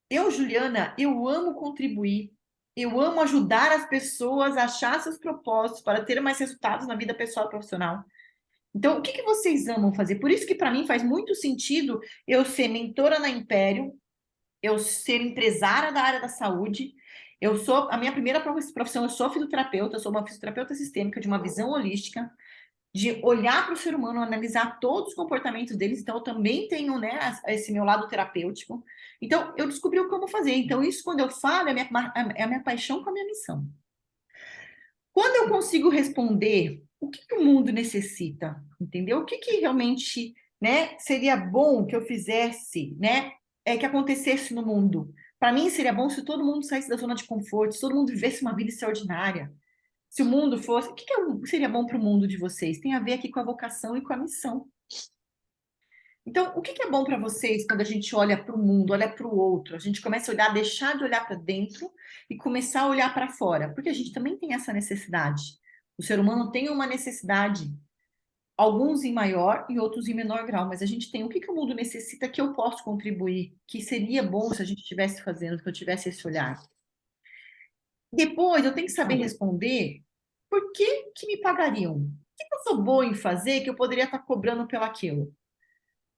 Speaker 1: Eu, Juliana, eu amo contribuir. Eu amo ajudar as pessoas a achar seus propósitos para ter mais resultados na vida pessoal e profissional. Então, o que vocês amam fazer? Por isso que, para mim, faz muito sentido eu ser mentora na Império, eu ser empresária da área da saúde. A minha primeira profissão, eu sou fisioterapeuta, eu sou uma fisioterapeuta sistêmica de uma visão holística, de olhar para o ser humano, analisar todos os comportamentos deles. Então, eu também tenho, né, esse meu lado terapêutico. Então, eu descobri o como fazer. Então, isso, quando eu falo, é a minha paixão com a minha missão. Quando eu consigo responder o que o mundo necessita, entendeu? O que realmente, né, seria bom que eu fizesse, né, que acontecesse no mundo. Para mim, seria bom se todo mundo saísse da zona de conforto, se todo mundo vivesse uma vida extraordinária. Se o mundo fosse... O que seria bom para o mundo de vocês? Tem a ver aqui com a vocação e com a missão. Então, o que é bom para vocês quando a gente olha para o mundo, olha para o outro? A gente começa a olhar, deixar de olhar para dentro e começar a olhar para fora. Porque a gente também tem essa necessidade. O ser humano tem uma necessidade, alguns em maior e outros em menor grau. Mas a gente tem o que o mundo necessita que eu posso contribuir, que seria bom se a gente estivesse fazendo, que eu tivesse esse olhar. Depois, eu tenho que saber responder por que me pagariam? O que eu sou boa em fazer que eu poderia estar cobrando pelaquilo?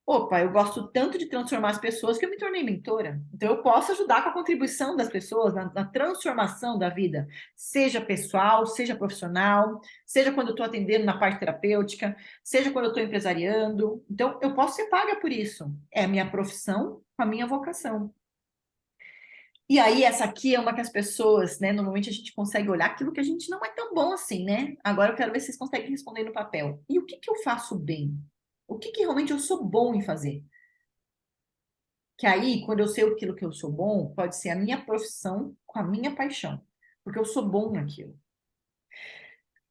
Speaker 1: Opa, eu gosto tanto de transformar as pessoas que eu me tornei mentora. Então, eu posso ajudar com a contribuição das pessoas na transformação da vida, seja pessoal, seja profissional, seja quando eu estou atendendo na parte terapêutica, seja quando eu estou empresariando. Então, eu posso ser paga por isso. É a minha profissão com a minha vocação. E aí, essa aqui é uma que as pessoas, né, normalmente a gente consegue olhar aquilo que a gente não é tão bom assim, né? Agora eu quero ver se vocês conseguem responder no papel. E o que eu faço bem? O que realmente eu sou bom em fazer? Que aí, quando eu sei aquilo que eu sou bom, pode ser a minha profissão com a minha paixão. Porque eu sou bom naquilo.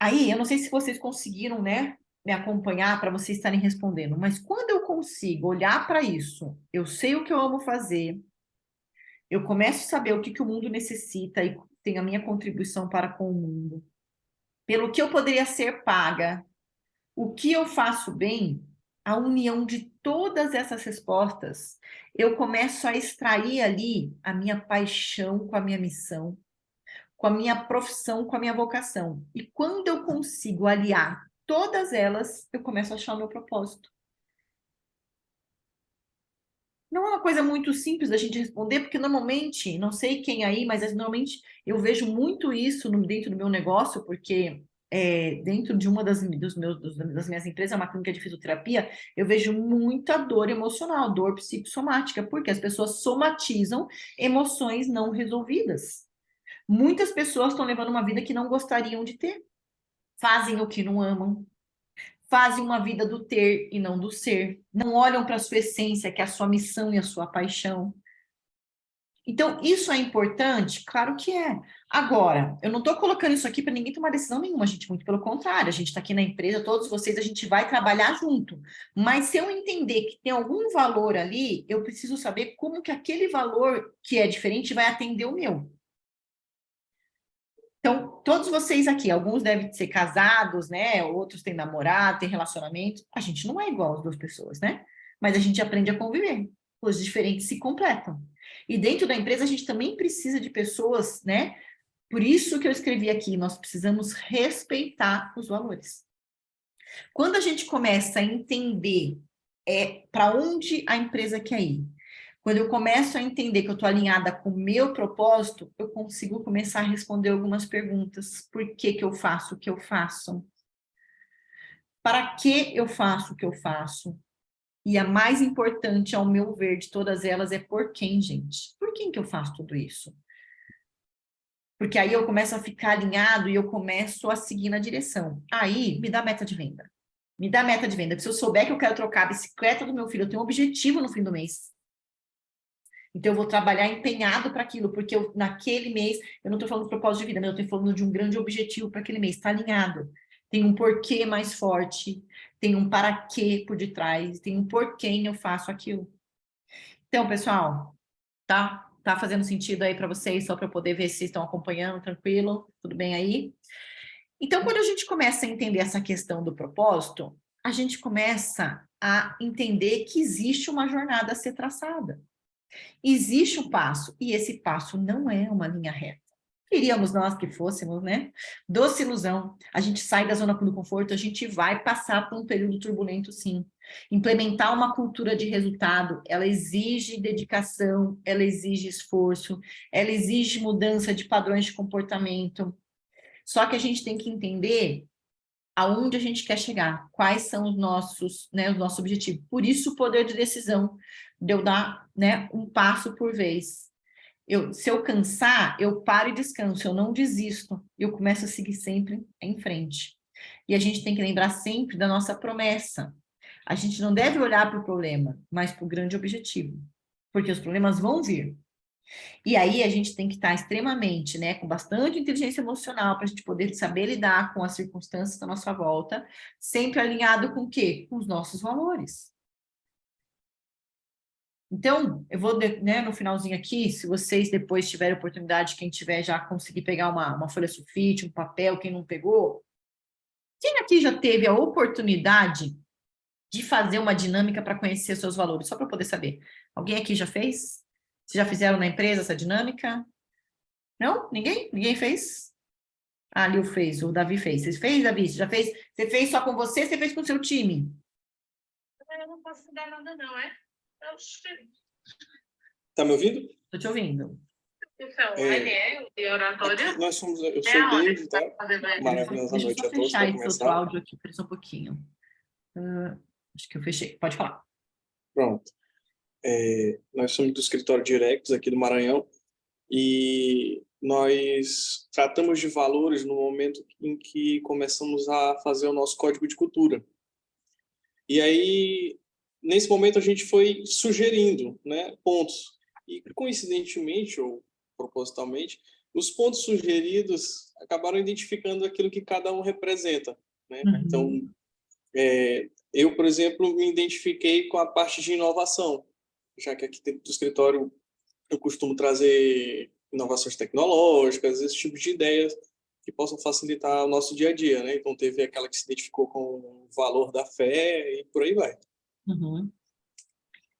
Speaker 1: Aí, eu não sei se vocês conseguiram, né, me acompanhar para vocês estarem respondendo, mas quando eu consigo olhar para isso, eu sei o que eu amo fazer, eu começo a saber o que o mundo necessita e tenho a minha contribuição para com o mundo. Pelo que eu poderia ser paga, o que eu faço bem, a união de todas essas respostas, eu começo a extrair ali a minha paixão com a minha missão, com a minha profissão, com a minha vocação. E quando eu consigo aliar todas elas, eu começo a achar o meu propósito. Não é uma coisa muito simples da gente responder, porque normalmente, não sei quem aí, mas normalmente eu vejo muito isso dentro do meu negócio, porque dentro de uma das minhas empresas, uma clínica de fisioterapia, eu vejo muita dor emocional, dor psicossomática, porque as pessoas somatizam emoções não resolvidas. Muitas pessoas estão levando uma vida que não gostariam de ter, fazem o que não amam, fazem uma vida do ter e não do ser, não olham para a sua essência, que é a sua missão e a sua paixão. Então, isso é importante? Claro que é. Agora, eu não estou colocando isso aqui para ninguém tomar decisão nenhuma, gente, muito pelo contrário, a gente está aqui na empresa, todos vocês, a gente vai trabalhar junto. Mas se eu entender que tem algum valor ali, eu preciso saber como que aquele valor que é diferente vai atender o meu. Então, todos vocês aqui, alguns devem ser casados, né? Outros têm namorado, têm relacionamento. A gente não é igual as duas pessoas, né? Mas a gente aprende a conviver. Os diferentes se completam. E dentro da empresa, a gente também precisa de pessoas, né? Por isso que eu escrevi aqui, nós precisamos respeitar os valores. Quando a gente começa a entender para onde a empresa quer ir, quando eu começo a entender que eu estou alinhada com o meu propósito, eu consigo começar a responder algumas perguntas. Por que que eu faço o que eu faço? Para que eu faço o que eu faço? E a mais importante, ao meu ver, de todas elas, é por quem, gente? Por quem que eu faço tudo isso? Porque aí eu começo a ficar alinhado e eu começo a seguir na direção. Aí, me dá meta de venda. Me dá meta de venda. Porque se eu souber que eu quero trocar a bicicleta do meu filho, eu tenho um objetivo no fim do mês. Então, eu vou trabalhar empenhado para aquilo, porque naquele mês, eu não estou falando de propósito de vida, mas eu estou falando de um grande objetivo para aquele mês, está alinhado. Tem um porquê mais forte, tem um para quê por detrás, tem um porquê eu faço aquilo. Então, pessoal, tá fazendo sentido aí para vocês, só para eu poder ver se vocês estão acompanhando, tranquilo? Tudo bem aí? Então, quando a gente começa a entender essa questão do propósito, a gente começa a entender que existe uma jornada a ser traçada. Existe um passo, e esse passo não é uma linha reta. Queríamos nós que fôssemos, né? Doce ilusão. A gente sai da zona do conforto, a gente vai passar por um período turbulento, sim. Implementar uma cultura de resultado, ela exige dedicação, ela exige esforço, ela exige mudança de padrões de comportamento. Só que a gente tem que entender aonde a gente quer chegar, quais são os nossos objetivos. Por isso o poder de decisão, de eu dar, né, um passo por vez. Se eu cansar, eu paro e descanso, eu não desisto, eu começo a seguir sempre em frente. E a gente tem que lembrar sempre da nossa promessa. A gente não deve olhar para o problema, mas para o grande objetivo, porque os problemas vão vir. E aí a gente tem que estar extremamente, né, com bastante inteligência emocional para a gente poder saber lidar com as circunstâncias da nossa volta, sempre alinhado com o quê? Com os nossos valores. Então, eu vou, né, no finalzinho aqui, se vocês depois tiverem oportunidade, quem tiver já conseguir pegar uma folha sulfite, um papel, quem não pegou, quem aqui já teve a oportunidade de fazer uma dinâmica para conhecer seus valores, só para poder saber? Alguém aqui já fez? Vocês já fizeram na empresa essa dinâmica? Não? Ninguém? Ninguém fez? Ah, ali fez, o Davi fez. Você fez, Davi? Você já fez? Você fez só com você? Você fez com o seu time?
Speaker 6: Eu não posso dar nada, não, é?
Speaker 7: Tá me ouvindo?
Speaker 1: Estou te ouvindo.
Speaker 6: Então, ele de oratória.
Speaker 7: Eu sou David, tá? Maravilhosa
Speaker 1: Deixa eu
Speaker 7: noite
Speaker 1: só
Speaker 7: a todos.
Speaker 1: fechar
Speaker 7: Para
Speaker 1: esse outro
Speaker 7: começar.
Speaker 1: áudio aqui, pera só um pouquinho. Acho que eu fechei. Pode falar.
Speaker 7: Pronto. Nós somos do escritório Directos aqui do Maranhão e nós tratamos de valores no momento em que começamos a fazer o nosso código de cultura. E aí, nesse momento, a gente foi sugerindo, né, pontos. E, coincidentemente, ou propositalmente, os pontos sugeridos acabaram identificando aquilo que cada um representa, né?
Speaker 1: Uhum.
Speaker 7: Então, eu, por exemplo, me identifiquei com a parte de inovação, já que aqui dentro do escritório eu costumo trazer inovações tecnológicas, esse tipo de ideias que possam facilitar o nosso dia a dia, né? Então, teve aquela que se identificou com o valor da fé e por aí vai.
Speaker 1: Uhum.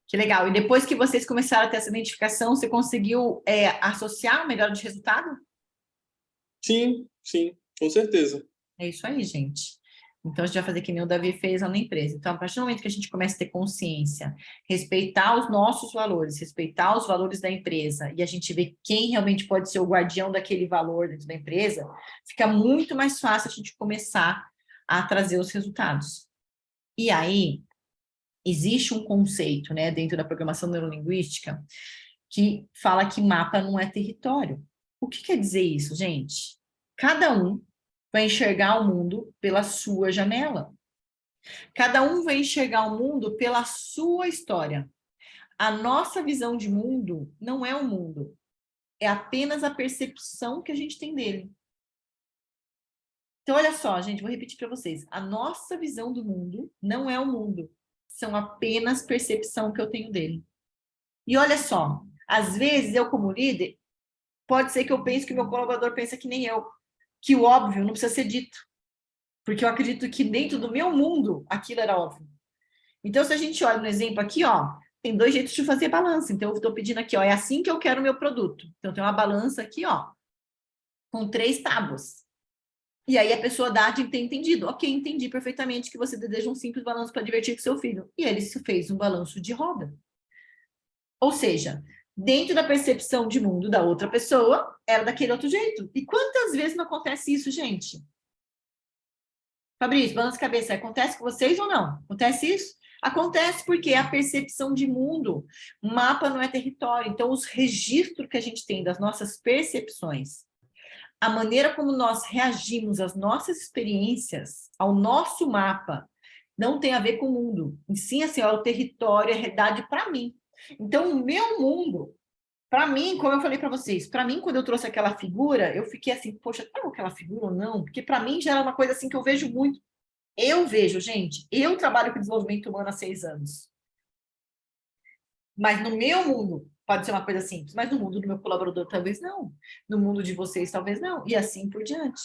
Speaker 1: Que legal. E depois que vocês começaram a ter essa identificação, você conseguiu associar o melhor de resultado?
Speaker 7: Sim, com certeza.
Speaker 1: É isso aí, gente. Então, a gente vai fazer que nem o Davi fez lá na empresa. Então, a partir do momento que a gente começa a ter consciência, respeitar os nossos valores, respeitar os valores da empresa, e a gente vê quem realmente pode ser o guardião daquele valor dentro da empresa, fica muito mais fácil a gente começar a trazer os resultados. E aí, existe um conceito, né, dentro da programação neurolinguística, que fala que mapa não é território. O que quer dizer isso, gente? Cada um vai enxergar o mundo pela sua janela. Cada um vai enxergar o mundo pela sua história. A nossa visão de mundo não é o mundo, é apenas a percepção que a gente tem dele. Então, olha só, gente, vou repetir para vocês. A nossa visão do mundo não é o mundo, são apenas percepção que eu tenho dele. E olha só, às vezes eu como líder, pode ser que eu pense que o meu colaborador pensa que nem eu, que o óbvio não precisa ser dito, porque eu acredito que dentro do meu mundo aquilo era óbvio. Então, se a gente olha no exemplo aqui, ó, tem 2 jeitos de fazer balança. Então, eu estou pedindo aqui, ó, é assim que eu quero o meu produto. Então, tem uma balança aqui, ó, com 3 tábuas. E aí a pessoa dá de ter entendido. Ok, entendi perfeitamente que você deseja um simples balanço para divertir com seu filho. E ele fez um balanço de roda. Ou seja, dentro da percepção de mundo da outra pessoa, era daquele outro jeito. E quantas vezes não acontece isso, gente? Fabrício, balanço de cabeça, acontece com vocês ou não? Acontece isso? Acontece porque é a percepção de mundo. Mapa não é território. Então, os registros que a gente tem das nossas percepções, a maneira como nós reagimos às nossas experiências, ao nosso mapa, não tem a ver com o mundo. E sim, assim, ó, o território, a realidade para mim. Então, o meu mundo, para mim, como eu falei para vocês, para mim, quando eu trouxe aquela figura, eu fiquei assim, poxa, tá com aquela figura ou não? Porque para mim já era uma coisa assim que eu vejo muito. Eu vejo, gente, eu trabalho com desenvolvimento humano há 6 anos. Mas no meu mundo, pode ser uma coisa simples, mas no mundo do meu colaborador, talvez não. No mundo de vocês, talvez não. E assim por diante.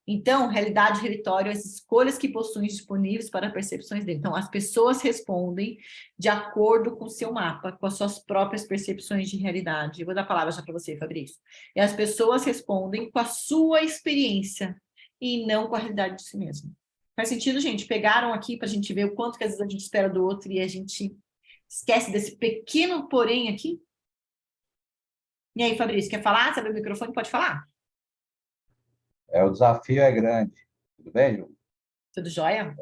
Speaker 1: Então, realidade, território, as escolhas que possuem disponíveis para percepções dele. Então, as pessoas respondem de acordo com o seu mapa, com as suas próprias percepções de realidade. Eu vou dar a palavra já para você, Fabrício. E as pessoas respondem com a sua experiência e não com a realidade de si mesmo. Faz sentido, gente? Pegaram aqui para a gente ver o quanto que às vezes a gente espera do outro e a gente esquece desse pequeno porém aqui? E aí, Fabrício, quer falar? Sabe o microfone? Pode falar.
Speaker 8: O desafio é grande. Tudo bem, Ju?
Speaker 1: Tudo jóia?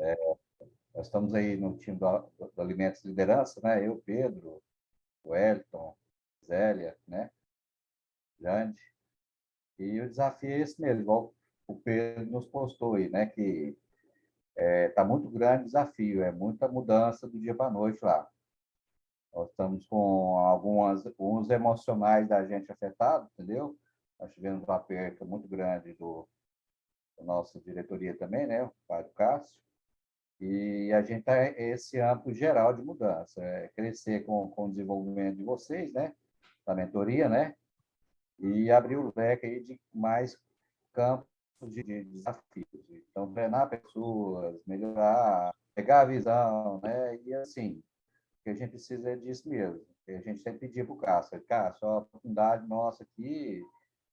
Speaker 8: Nós estamos aí no time do Alimentos de Liderança, né? Eu, Pedro, o Wellington, Zélia, né? Grande. E o desafio é esse mesmo, igual o Pedro nos postou aí, né? Que está muito grande o desafio, é muita mudança do dia para a noite lá. Nós estamos com alguns emocionais da gente afetados, entendeu? Nós tivemos uma perca muito grande da nossa diretoria também, né? O pai do Cássio. E a gente está esse âmbito geral de mudança, crescer com o desenvolvimento de vocês, né? Da mentoria, né? E abrir o leque aí de mais campos de desafios. Então, treinar pessoas, melhorar, pegar a visão, né? E assim, o que a gente precisa é disso mesmo. A gente sempre pedia para o Cássio, Cássio, a oportunidade nossa aqui,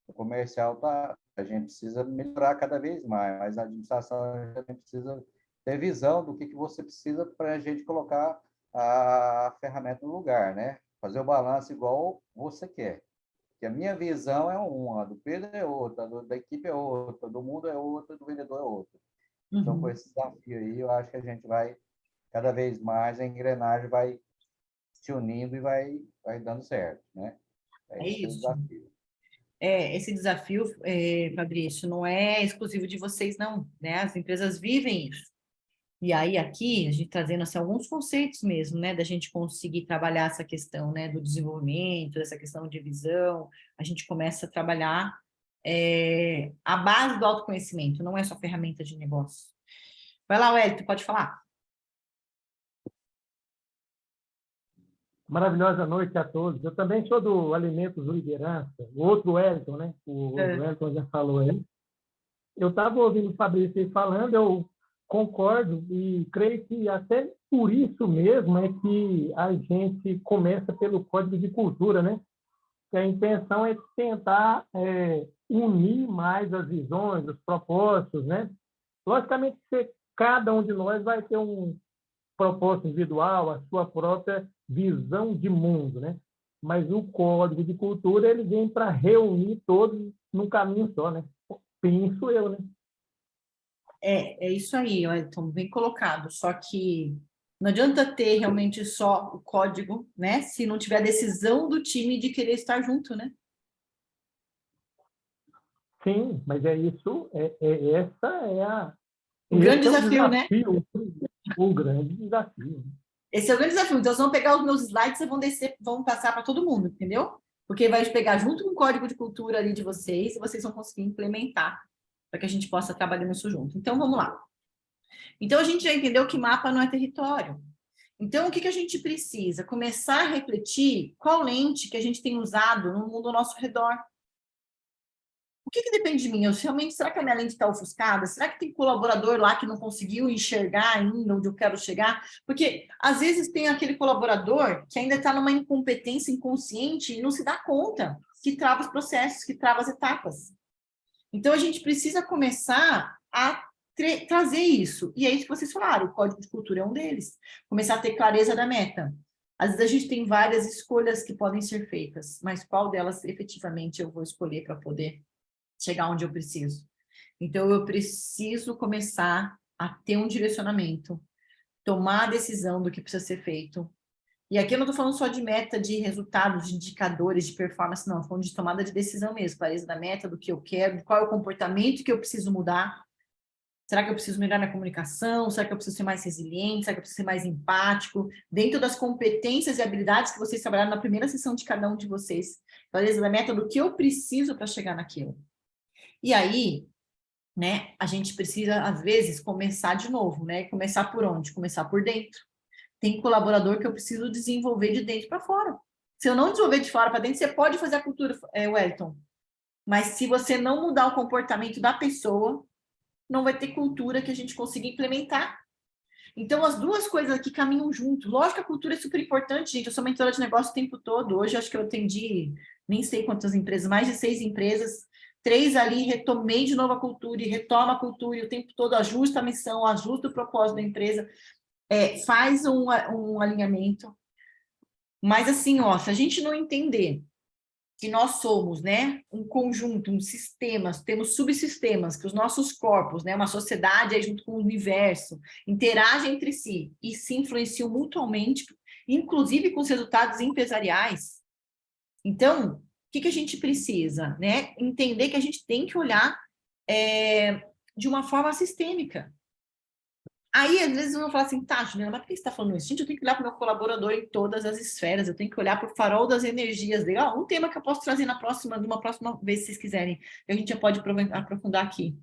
Speaker 8: o comercial, a gente precisa melhorar cada vez mais, mas a administração a gente precisa ter visão do que você precisa para a gente colocar a ferramenta no lugar, né? Fazer o balanço igual você quer. Que a minha visão é uma, a do Pedro é outra, da equipe é outra, do mundo é outra, do vendedor é outra. Então, com esse desafio aí, eu acho que a gente vai, cada vez mais, a engrenagem vai se unindo e vai dando certo, né? Esse é o desafio.
Speaker 1: Esse desafio, Fabrício, não é exclusivo de vocês, não, né? As empresas vivem isso. E aí, aqui, a gente trazendo assim, alguns conceitos mesmo, né? Da gente conseguir trabalhar essa questão, né? Do desenvolvimento, essa questão de visão. A gente começa a trabalhar a base do autoconhecimento, não é só ferramenta de negócio. Vai lá, Wellington, pode falar.
Speaker 9: Maravilhosa noite a todos. Eu também sou do Alimentos Liderança, o outro Wellington, né? O Wellington já falou aí. Eu estava ouvindo o Fabrício aí falando, eu concordo e creio que até por isso mesmo é que a gente começa pelo Código de Cultura, né? Que a intenção é tentar unir mais as visões, os propósitos, né? Logicamente, você cada um de nós vai ter um propósito individual, a sua própria visão de mundo, né? Mas o código de cultura, ele vem para reunir todos num caminho só, né? Penso eu, né?
Speaker 1: É isso aí, Wellington, bem colocado. Só que não adianta ter realmente só o código, né? Se não tiver a decisão do time de querer estar junto, né?
Speaker 9: Sim, mas é isso, essa é a...
Speaker 1: O grande
Speaker 9: esse é o
Speaker 1: desafio, né?
Speaker 9: o grande desafio.
Speaker 1: Esse é o grande desafio. Então, vocês vão pegar os meus slides e vão descer, vão passar para todo mundo, entendeu? Porque vai pegar junto com o código de cultura ali de vocês e vocês vão conseguir implementar para que a gente possa trabalhar nisso junto. Então, vamos lá. Então, a gente já entendeu que mapa não é território. Então, o que a gente precisa? Começar a refletir qual lente que a gente tem usado no mundo ao nosso redor. O que depende de mim? Será que a minha lente está ofuscada? Será que tem colaborador lá que não conseguiu enxergar ainda onde eu quero chegar? Porque, às vezes, tem aquele colaborador que ainda está numa incompetência inconsciente e não se dá conta, que trava os processos, que trava as etapas. Então, a gente precisa começar a trazer isso. E é isso que vocês falaram, o código de cultura é um deles. Começar a ter clareza da meta. Às vezes, a gente tem várias escolhas que podem ser feitas, mas qual delas, efetivamente, eu vou escolher para poder chegar onde eu preciso. Então, eu preciso começar a ter um direcionamento, tomar a decisão do que precisa ser feito. E aqui eu não estou falando só de meta, de resultados, de indicadores, de performance, não. Estou falando de tomada de decisão mesmo, clareza da meta, do que eu quero, de qual é o comportamento que eu preciso mudar. Será que eu preciso melhorar minha comunicação? Será que eu preciso ser mais resiliente? Será que eu preciso ser mais empático? Dentro das competências e habilidades que vocês trabalharam na primeira sessão de cada um de vocês. Clareza da meta, do que eu preciso para chegar naquilo. E aí, né, a gente precisa, às vezes, começar de novo, né? Começar por onde? Começar por dentro. Tem colaborador que eu preciso desenvolver de dentro para fora. Se eu não desenvolver de fora para dentro, você pode fazer a cultura, Wellington. Mas se você não mudar o comportamento da pessoa, não vai ter cultura que a gente consiga implementar. Então, as duas coisas aqui caminham junto. Lógico que a cultura é super importante, gente. Eu sou mentora de negócio o tempo todo. Hoje, acho que eu atendi nem sei quantas empresas, mais de 6 empresas. 3 ali, retomei de novo a cultura e retoma a cultura e o tempo todo ajusta a missão, ajusta o propósito da empresa, faz um alinhamento. Mas assim, ó, se a gente não entender que nós somos, né, um conjunto, um sistema, temos subsistemas, que os nossos corpos, né, uma sociedade aí junto com o universo, interagem entre si e se influenciam mutuamente, inclusive com os resultados empresariais. Então, o que a gente precisa, né? Entender que a gente tem que olhar de uma forma sistêmica. Aí, às vezes, eu vou falar assim, tá, Juliana, mas por que você está falando isso? Gente, eu tenho que olhar para o meu colaborador em todas as esferas, eu tenho que olhar para o farol das energias dele. Ó, um tema que eu posso trazer numa próxima vez, se vocês quiserem, que a gente já pode aprofundar aqui.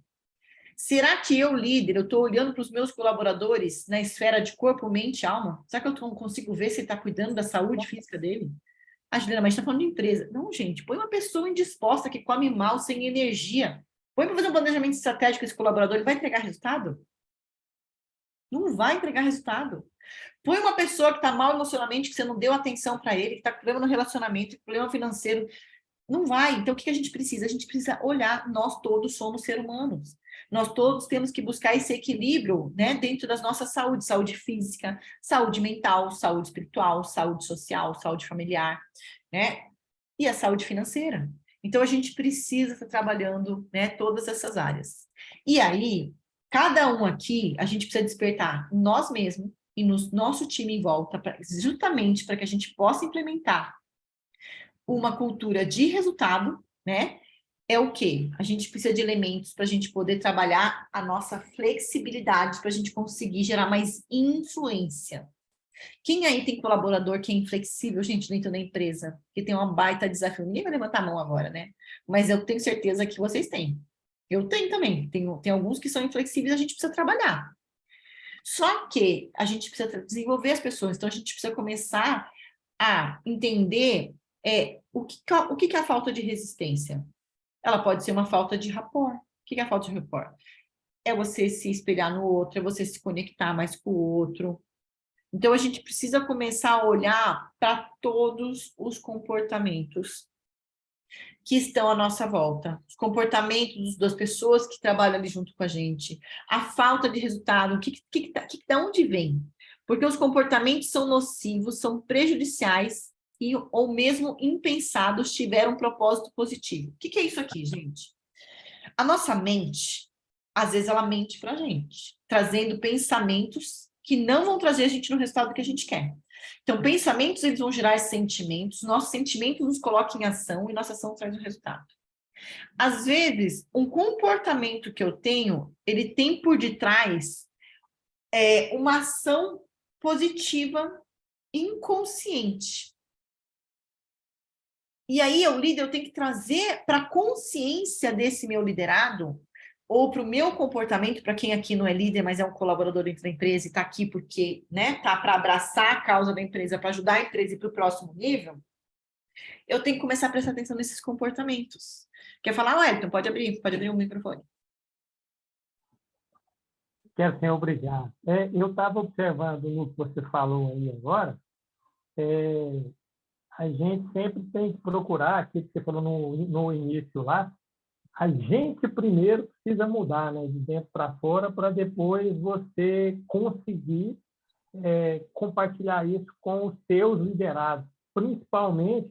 Speaker 1: Será que eu, líder, eu estou olhando para os meus colaboradores na esfera de corpo, mente e alma? Será que eu consigo ver se ele está cuidando da saúde física dele? Ah, Juliana, mas a gente está falando de empresa. Não, gente, põe uma pessoa indisposta que come mal, sem energia. Põe para fazer um planejamento estratégico esse colaborador, ele vai entregar resultado? Não vai entregar resultado. Põe uma pessoa que está mal emocionalmente, que você não deu atenção para ele, que está com problema no relacionamento, problema financeiro. Não vai. Então, o que a gente precisa? A gente precisa olhar, nós todos somos seres humanos. Nós todos temos que buscar esse equilíbrio, né, dentro das nossas saúdes, saúde física, saúde mental, saúde espiritual, saúde social, saúde familiar, né, e a saúde financeira. Então, a gente precisa estar trabalhando, né, todas essas áreas. E aí, cada um aqui, a gente precisa despertar nós mesmos e no nosso time em volta, justamente para que a gente possa implementar uma cultura de resultado, né? É o quê? A gente precisa de elementos para a gente poder trabalhar a nossa flexibilidade, para a gente conseguir gerar mais influência. Quem aí tem colaborador que é inflexível, gente, dentro da empresa, que tem uma baita desafio? Ninguém vai levantar a mão agora, né? Mas eu tenho certeza que vocês têm. Eu tenho também. Tem alguns que são inflexíveis, a gente precisa trabalhar. Só que a gente precisa desenvolver as pessoas, então a gente precisa começar a entender o que é a falta de resistência. Ela pode ser uma falta de rapport. O que é a falta de rapport? É você se espelhar no outro, é você se conectar mais com o outro. Então, a gente precisa começar a olhar para todos os comportamentos. que estão à nossa volta, os comportamentos das pessoas que trabalham ali junto com a gente, a falta de resultado, da onde vem? Porque os comportamentos são nocivos, são prejudiciais ou mesmo impensados tiveram um propósito positivo. O que é isso aqui, gente? A nossa mente, às vezes ela mente para a gente, trazendo pensamentos que não vão trazer a gente no resultado que a gente quer. Então, pensamentos, eles vão gerar sentimentos, nossos sentimentos nos colocam em ação e nossa ação traz o resultado. Às vezes, um comportamento que eu tenho, ele tem por detrás uma ação positiva inconsciente. E aí, o líder, eu tenho que trazer para a consciência desse meu liderado, ou para o meu comportamento, para quem aqui não é líder, mas é um colaborador dentro da empresa e está aqui porque, né, tá para abraçar a causa da empresa, para ajudar a empresa a ir para o próximo nível, eu tenho que começar a prestar atenção nesses comportamentos. Quer falar, Wellington? Pode abrir o microfone.
Speaker 9: Quero ser obrigado. Eu estava observando no que você falou aí agora, a gente sempre tem que procurar, aquilo que você falou no início lá, a gente primeiro precisa mudar, né, de dentro para fora, para depois você conseguir compartilhar isso com os seus liderados, principalmente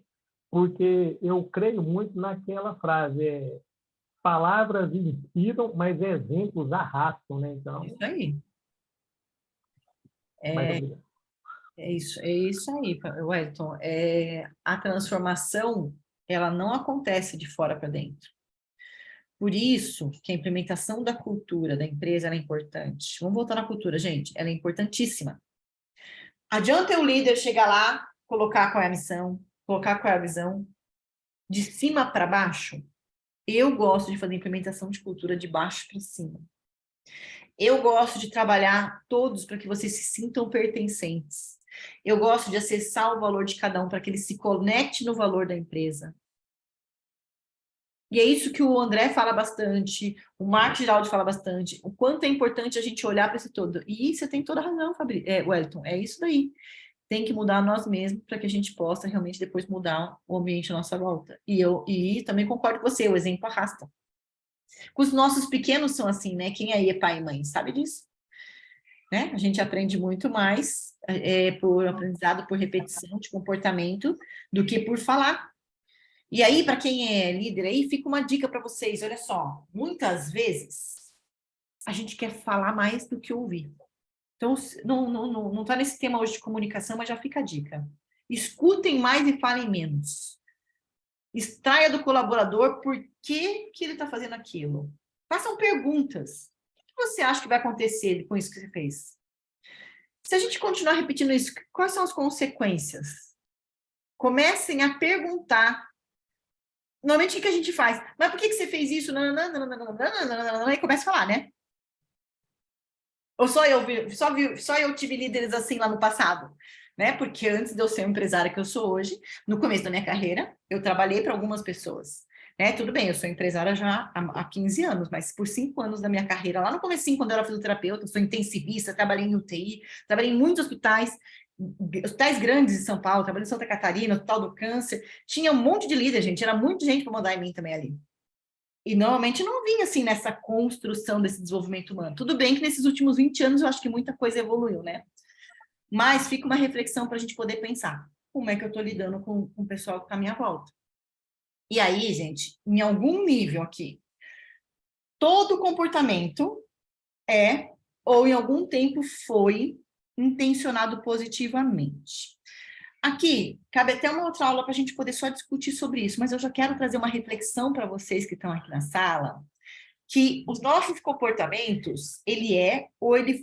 Speaker 9: porque eu creio muito naquela frase, palavras inspiram, mas exemplos arrastam, né? Então,
Speaker 1: isso aí. É isso aí, Wellington. A transformação, ela não acontece de fora para dentro. Por isso que a implementação da cultura da empresa ela é importante. Vamos voltar na cultura, gente. Ela é importantíssima. Adianta o líder chegar lá, colocar qual é a missão, colocar qual é a visão, de cima para baixo. Eu gosto de fazer implementação de cultura de baixo para cima. Eu gosto de trabalhar todos para que vocês se sintam pertencentes. Eu gosto de acessar o valor de cada um para que ele se conecte no valor da empresa. E é isso que o André fala bastante, o Marcos Giraldi fala bastante, o quanto é importante a gente olhar para esse todo. E você tem toda a razão, Wellington, é isso daí. Tem que mudar nós mesmos para que a gente possa realmente depois mudar o ambiente à nossa volta. E também concordo com você, o exemplo arrasta. Os nossos pequenos são assim, né? Quem aí é pai e mãe sabe disso? Né? A gente aprende muito mais por aprendizado, por repetição de comportamento, do que por falar. E aí, para quem é líder aí, fica uma dica para vocês. Olha só, muitas vezes a gente quer falar mais do que ouvir. Então, não está nesse tema hoje de comunicação, mas já fica a dica. Escutem mais e falem menos. Extraia do colaborador por que ele está fazendo aquilo. Façam perguntas. O que você acha que vai acontecer com isso que você fez? Se a gente continuar repetindo isso, quais são as consequências? Comecem a perguntar. Normalmente, o que a gente faz? Mas por que você fez isso? E começa a falar, né? Ou só eu tive líderes assim lá no passado, né? Porque antes de eu ser empresária que eu sou hoje, no começo da minha carreira, eu trabalhei para algumas pessoas, né? Tudo bem, eu sou empresária já há 15 anos, mas por 5 anos da minha carreira, lá no comecinho, quando eu era fisioterapeuta, eu sou intensivista, trabalhei em UTI, trabalhei em muitos hospitais grandes de São Paulo, trabalhei em Santa Catarina, Hospital do Câncer, tinha um monte de líder, gente, era muita gente para mandar em mim também ali. E normalmente não vinha assim nessa construção desse desenvolvimento humano. Tudo bem que nesses últimos 20 anos eu acho que muita coisa evoluiu, né? Mas fica uma reflexão para a gente poder pensar. Como é que eu estou lidando com o pessoal que está à minha volta? E aí, gente, em algum nível aqui, todo comportamento ou em algum tempo foi intencionado positivamente. Aqui, cabe até uma outra aula para a gente poder só discutir sobre isso, mas eu já quero trazer uma reflexão para vocês que estão aqui na sala, que os nossos comportamentos, ele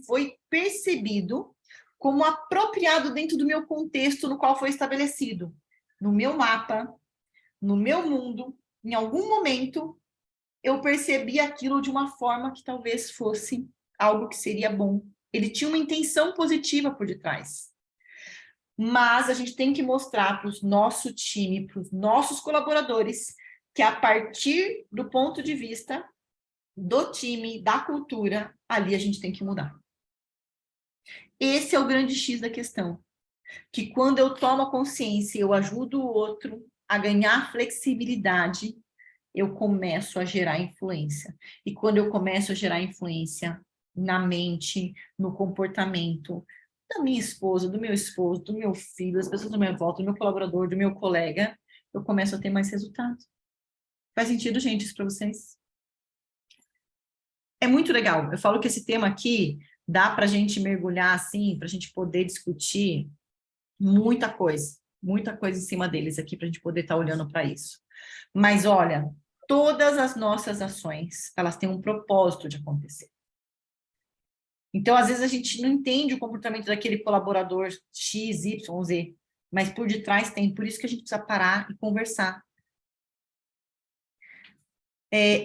Speaker 1: foi percebido como apropriado dentro do meu contexto no qual foi estabelecido, no meu mapa, no meu mundo, em algum momento, eu percebi aquilo de uma forma que talvez fosse algo que seria bom. Ele tinha uma intenção positiva por detrás. Mas a gente tem que mostrar para o nosso time, para os nossos colaboradores, que a partir do ponto de vista do time, da cultura, ali a gente tem que mudar. Esse é o grande X da questão. Que quando eu tomo a consciência, eu ajudo o outro, a ganhar flexibilidade, eu começo a gerar influência. E quando eu começo a gerar influência na mente, no comportamento da minha esposa, do meu esposo, do meu filho, das pessoas da minha volta, do meu colaborador, do meu colega, eu começo a ter mais resultado. Faz sentido, gente, isso para vocês? É muito legal. Eu falo que esse tema aqui dá para a gente mergulhar assim, para a gente poder discutir muita coisa em cima deles aqui, para a gente poder estar olhando para isso. Mas olha, todas as nossas ações, elas têm um propósito de acontecer. Então, às vezes, a gente não entende o comportamento daquele colaborador X, Y, Z, mas por detrás tem. Por isso que a gente precisa parar e conversar.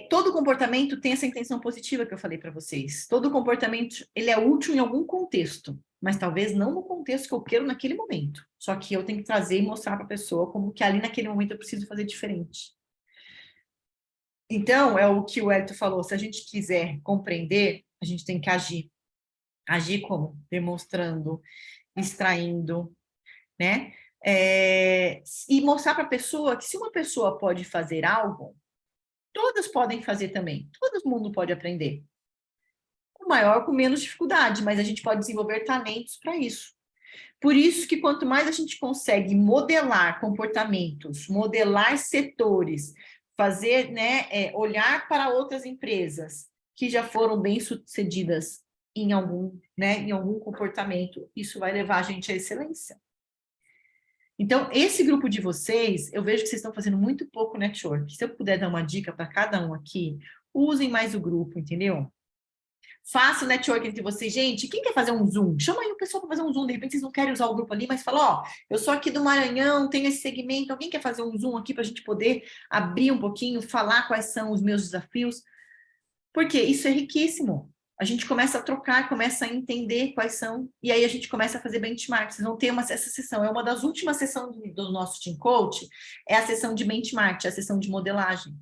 Speaker 1: Todo comportamento tem essa intenção positiva que eu falei para vocês. Todo comportamento, ele é útil em algum contexto, mas talvez não no contexto que eu quero naquele momento. Só que eu tenho que trazer e mostrar para a pessoa como que ali naquele momento eu preciso fazer diferente. Então, é o que o Hélio falou, se a gente quiser compreender, a gente tem que agir. Agir como? Demonstrando, extraindo, né? E mostrar para a pessoa que se uma pessoa pode fazer algo, todas podem fazer também. Todo mundo pode aprender. Com maior, com menos dificuldade, mas a gente pode desenvolver talentos para isso. Por isso que quanto mais a gente consegue modelar comportamentos, modelar setores, fazer, né, olhar para outras empresas que já foram bem-sucedidas em algum comportamento, isso vai levar a gente à excelência. Então, esse grupo de vocês, eu vejo que vocês estão fazendo muito pouco network. Se eu puder dar uma dica para cada um aqui, usem mais o grupo, entendeu? Faça o network entre vocês. Gente, quem quer fazer um Zoom? Chama aí o pessoal para fazer um Zoom. De repente, vocês não querem usar o grupo ali, mas fala, ó, eu sou aqui do Maranhão, tenho esse segmento. Alguém quer fazer um Zoom aqui para a gente poder abrir um pouquinho, falar quais são os meus desafios? Porque isso é riquíssimo. A gente começa a trocar, começa a entender quais são, e aí a gente começa a fazer benchmark. Vocês vão ter essa sessão, é uma das últimas sessões do nosso Team Coach, é a sessão de benchmark, a sessão de modelagem.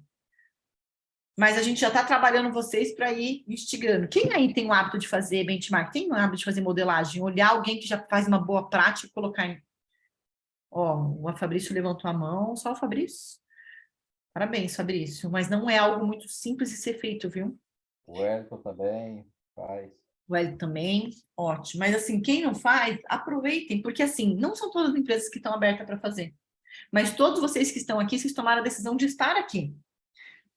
Speaker 1: Mas a gente já está trabalhando vocês para ir instigando. Quem aí tem o hábito de fazer benchmark? Tem o hábito de fazer modelagem? Olhar alguém que já faz uma boa prática e colocar em... Ó, o Fabrício levantou a mão, só o Fabrício? Parabéns, Fabrício. Mas não é algo muito simples de ser feito, viu?
Speaker 8: O Elton também faz.
Speaker 1: O Hélio também, ótimo. Mas assim, quem não faz, aproveitem, porque assim, não são todas as empresas que estão abertas para fazer. Mas todos vocês que estão aqui, vocês tomaram a decisão de estar aqui.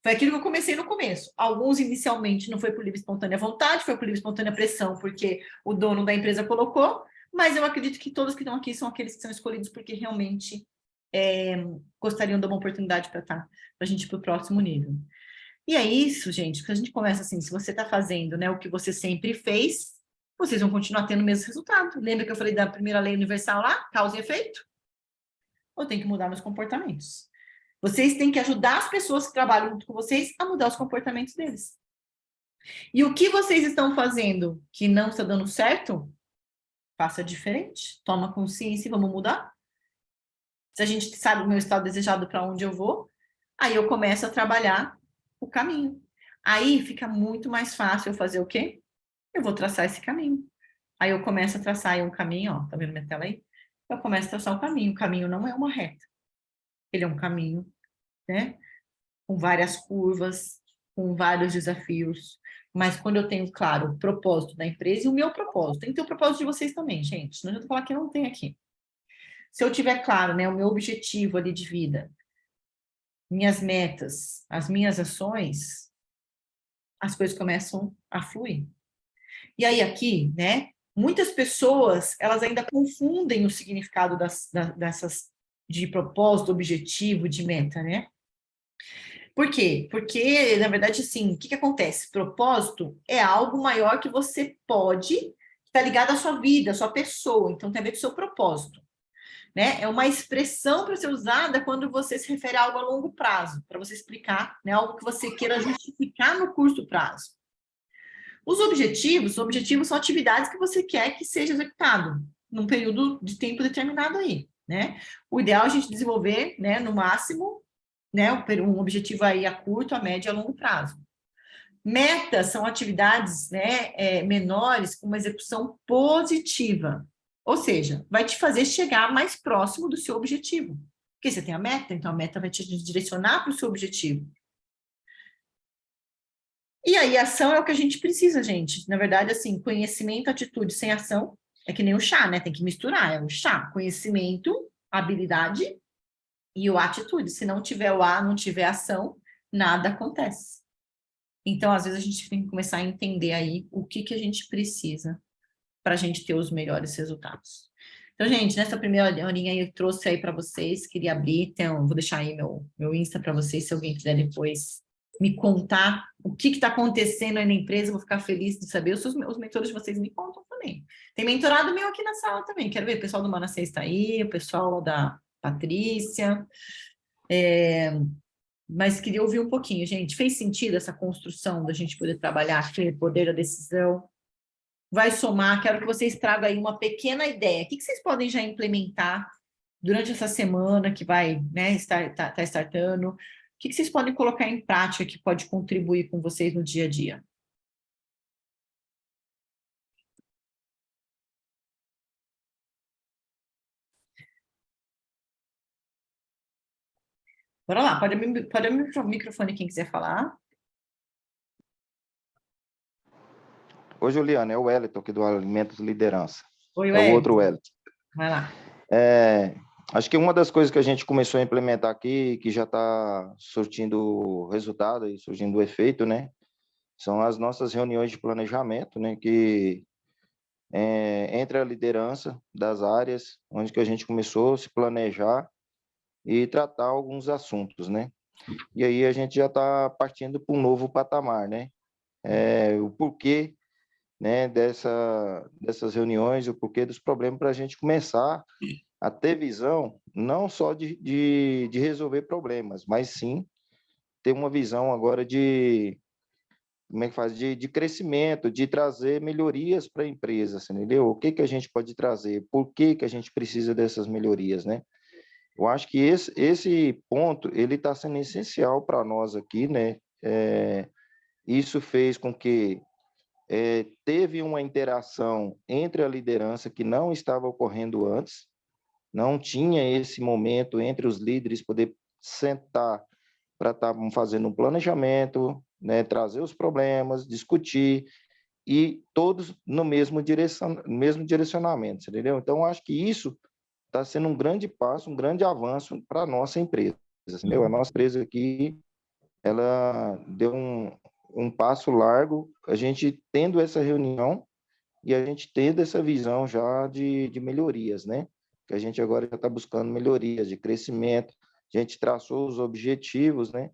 Speaker 1: Foi aquilo que eu comecei no começo. Alguns inicialmente não foi por livre e espontânea vontade, foi por livre e espontânea pressão, porque o dono da empresa colocou, mas eu acredito que todos que estão aqui são aqueles que são escolhidos porque realmente gostariam de uma oportunidade para estar, para a gente ir para o próximo nível. E é isso, gente, porque a gente começa assim, se você está fazendo, né, o que você sempre fez, vocês vão continuar tendo o mesmo resultado. Lembra que eu falei da primeira lei universal lá, causa e efeito? Ou tem que mudar meus comportamentos? Vocês têm que ajudar as pessoas que trabalham junto com vocês a mudar os comportamentos deles. E o que vocês estão fazendo que não está dando certo, faça diferente. Toma consciência e vamos mudar. Se a gente sabe o meu estado desejado para onde eu vou, aí eu começo a trabalhar o caminho. Aí fica muito mais fácil eu fazer o quê? Eu vou traçar esse caminho. Aí eu começo a traçar aí um caminho, ó, tá vendo minha tela aí? Eu começo a traçar o caminho. O caminho não é uma reta. Ele é um caminho, né? Com várias curvas, com vários desafios. Mas quando eu tenho, claro, o propósito da empresa e o meu propósito. Tem que ter o propósito de vocês também, gente. Não adianta falar que não tem aqui. Se eu tiver claro, né, o meu objetivo ali de vida, minhas metas, as minhas ações, as coisas começam a fluir. E aí aqui, né, muitas pessoas, elas ainda confundem o significado dessas de propósito, objetivo, de meta, né? Por quê? Porque, na verdade, assim, o que acontece? Propósito é algo maior que você pode, está ligado à sua vida, à sua pessoa, então tem a ver com o seu propósito. Né? É uma expressão para ser usada quando você se refere a algo a longo prazo, para você explicar, né? Algo que você queira justificar no curto prazo. Os objetivos são atividades que você quer que seja executado num período de tempo determinado aí, né? O ideal é a gente desenvolver, né, no máximo, né, um objetivo aí a curto, a médio e a longo prazo. Metas são atividades, né, menores com uma execução positiva. Ou seja, vai te fazer chegar mais próximo do seu objetivo. Porque você tem a meta, então a meta vai te direcionar para o seu objetivo. E aí, ação é o que a gente precisa, gente. Na verdade, assim, conhecimento, atitude sem ação é que nem o chá, né? Tem que misturar, é o chá. Conhecimento, habilidade e o atitude. Se não tiver o A, não tiver ação, nada acontece. Então, às vezes, a gente tem que começar a entender aí o que a gente precisa para a gente ter os melhores resultados. Então, gente, nessa primeira horinha eu trouxe aí para vocês, queria abrir, então, vou deixar aí meu Insta para vocês, se alguém quiser depois me contar o que está acontecendo aí na empresa, eu vou ficar feliz de saber. Os mentores de vocês me contam também. Tem mentorado meu aqui na sala também, quero ver, o pessoal do Manassés está aí, o pessoal da Patrícia, mas queria ouvir um pouquinho, gente. Fez sentido essa construção da gente poder trabalhar, ter poder da decisão? Vai somar, quero que vocês tragam aí uma pequena ideia. O que vocês podem já implementar durante essa semana que vai, né, tá startando? O que vocês podem colocar em prática que pode contribuir com vocês no dia a dia? Bora lá, pode abrir o microfone quem quiser falar.
Speaker 2: Oi, Juliana, é o Wellington aqui do Alimentos Liderança.
Speaker 1: Oi,
Speaker 2: É
Speaker 1: Wellington.
Speaker 2: o outro Wellington.
Speaker 1: Vai lá.
Speaker 2: Acho que uma das coisas que a gente começou a implementar aqui, que já está surtindo resultado e surgindo efeito, né? São as nossas reuniões de planejamento, né? Que entre a liderança das áreas, onde que a gente começou a se planejar e tratar alguns assuntos, né? E aí a gente já está partindo para um novo patamar, né? O porquê, né, dessas reuniões, o porquê dos problemas, para a gente começar a ter visão não só de resolver problemas, mas sim ter uma visão agora de, como é que faz, de crescimento, de trazer melhorias para a empresa, assim, entendeu? O que a gente pode trazer, por que a gente precisa dessas melhorias, né? Eu acho que esse ponto, ele está sendo essencial para nós aqui, né? Isso fez com que teve uma interação entre a liderança que não estava ocorrendo antes, não tinha esse momento entre os líderes poder sentar para estar fazendo um planejamento, né, trazer os problemas, discutir, e todos no mesmo direcionamento, entendeu? Então, acho que isso está sendo um grande passo, um grande avanço para a nossa empresa, entendeu? A nossa empresa aqui, ela deu um passo largo, a gente tendo essa reunião e a gente tendo essa visão já de melhorias, né? Que a gente agora já está buscando melhorias de crescimento, a gente traçou os objetivos, né?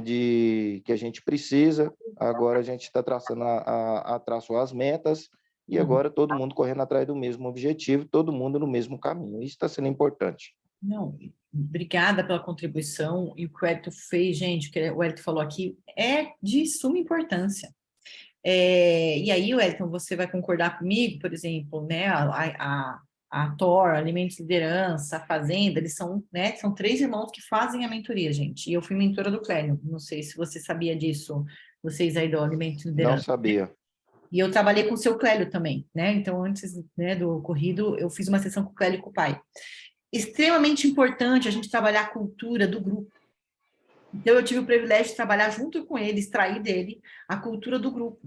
Speaker 2: Que a gente precisa, agora a gente está traçando traçou as metas, e agora todo mundo correndo atrás do mesmo objetivo, todo mundo no mesmo caminho. Isso está sendo importante.
Speaker 1: Não, obrigada pela contribuição, e o que o Wellington fez, gente, o que o Wellington falou aqui, é de suma importância. E aí, Wellington, você vai concordar comigo, por exemplo, né, a TOR, Alimentos Liderança, a Fazenda, eles são, né, são 3 irmãos que fazem a mentoria, gente, e eu fui mentora do Clélio, não sei se você sabia disso, vocês aí do Alimentos Liderança.
Speaker 2: Não sabia.
Speaker 1: E eu trabalhei com o seu Clélio também, né, então antes, né, do ocorrido, eu fiz uma sessão com o Clélio e com o pai. Extremamente importante a gente trabalhar a cultura do grupo. Então, eu tive o privilégio de trabalhar junto com ele, extrair dele a cultura do grupo,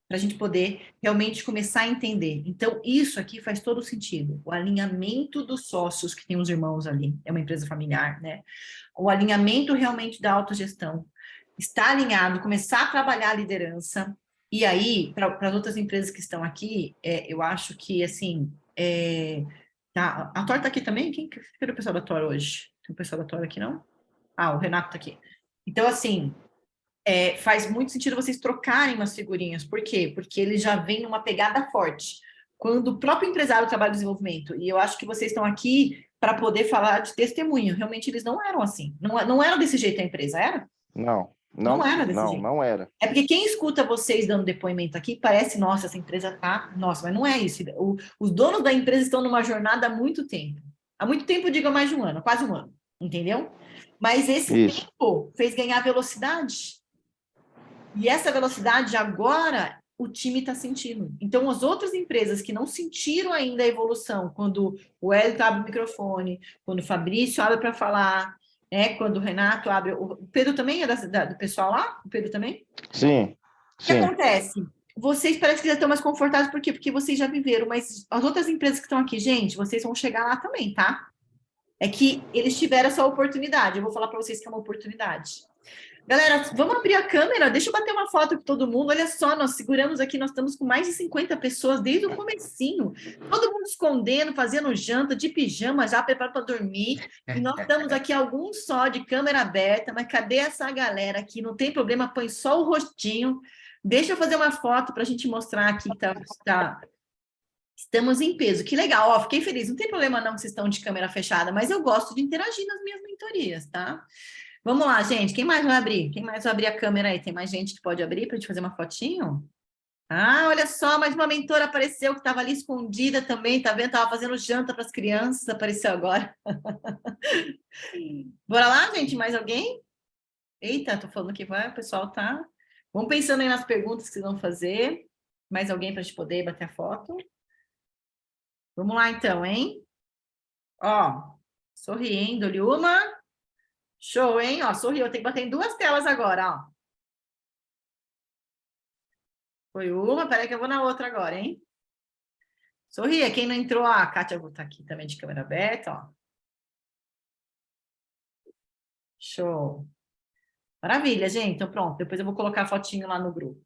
Speaker 1: para a gente poder realmente começar a entender. Então, isso aqui faz todo sentido. O alinhamento dos sócios, que tem os irmãos ali, é uma empresa familiar, né? O alinhamento realmente da autogestão, estar alinhado, começar a trabalhar a liderança. E aí, para as outras empresas que estão aqui, eu acho que, assim, tá, a Tor está aqui também? Cadê o pessoal da Tor hoje? Tem o pessoal da Tor aqui, não? Ah, o Renato está aqui. Então, assim, faz muito sentido vocês trocarem umas figurinhas. Por quê? Porque eles já vêm numa pegada forte. Quando o próprio empresário trabalha em desenvolvimento, e eu acho que vocês estão aqui para poder falar de testemunho, realmente eles não eram assim. Não era desse jeito a empresa, era?
Speaker 2: Não
Speaker 1: era desse jeito.
Speaker 2: Não era.
Speaker 1: É porque quem escuta vocês dando depoimento aqui parece, nossa, essa empresa tá... Nossa, mas não é isso. Os donos da empresa estão numa jornada há muito tempo. Há muito tempo, eu digo há mais de um ano, quase um ano. Entendeu? Mas esse tempo fez ganhar velocidade. E essa velocidade agora, o time está sentindo. Então, as outras empresas que não sentiram ainda a evolução, quando o Hélio abre o microfone, quando o Fabrício abre para falar, né? Quando o Renato abre... O Pedro também é do pessoal lá? O Pedro também?
Speaker 2: Sim,
Speaker 1: O que acontece? Vocês parecem que já estão mais confortáveis, por quê? Porque vocês já viveram, mas as outras empresas que estão aqui, gente, vocês vão chegar lá também, tá? É que eles tiveram essa oportunidade. Eu vou falar para vocês que é uma oportunidade. Galera, vamos abrir a câmera? Deixa eu bater uma foto com todo mundo. Olha só, nós seguramos aqui, nós estamos com mais de 50 pessoas desde o comecinho. Todo mundo escondendo, fazendo janta, de pijama, já preparado para dormir. E nós estamos aqui alguns só de câmera aberta, mas cadê essa galera aqui? Não tem problema, põe só o rostinho. Deixa eu fazer uma foto para a gente mostrar aqui que estamos em peso. Que legal, ó, fiquei feliz. Não tem problema não que vocês estão de câmera fechada, mas eu gosto de interagir nas minhas mentorias, tá? Vamos lá, gente. Quem mais vai abrir? Quem mais vai abrir a câmera aí? Tem mais gente que pode abrir para a gente fazer uma fotinho? Ah, olha só, mais uma mentora apareceu que estava ali escondida também, tá vendo? Estava fazendo janta para as crianças, apareceu agora. Bora lá, gente? Mais alguém? Eita, tô falando que vai, o pessoal tá... Vamos pensando aí nas perguntas que vocês vão fazer. Mais alguém para a gente poder bater a foto? Vamos lá, então, hein? Ó, sorrindo, dou-lhe uma. Show, hein? Ó, sorriu. Eu tenho que bater em duas telas agora, ó. Foi uma, peraí que eu vou na outra agora, hein? Sorria. Quem não entrou, ó, a Kátia vou estar aqui também de câmera aberta, ó. Show. Maravilha, gente. Então, pronto. Depois eu vou colocar a fotinho lá no grupo.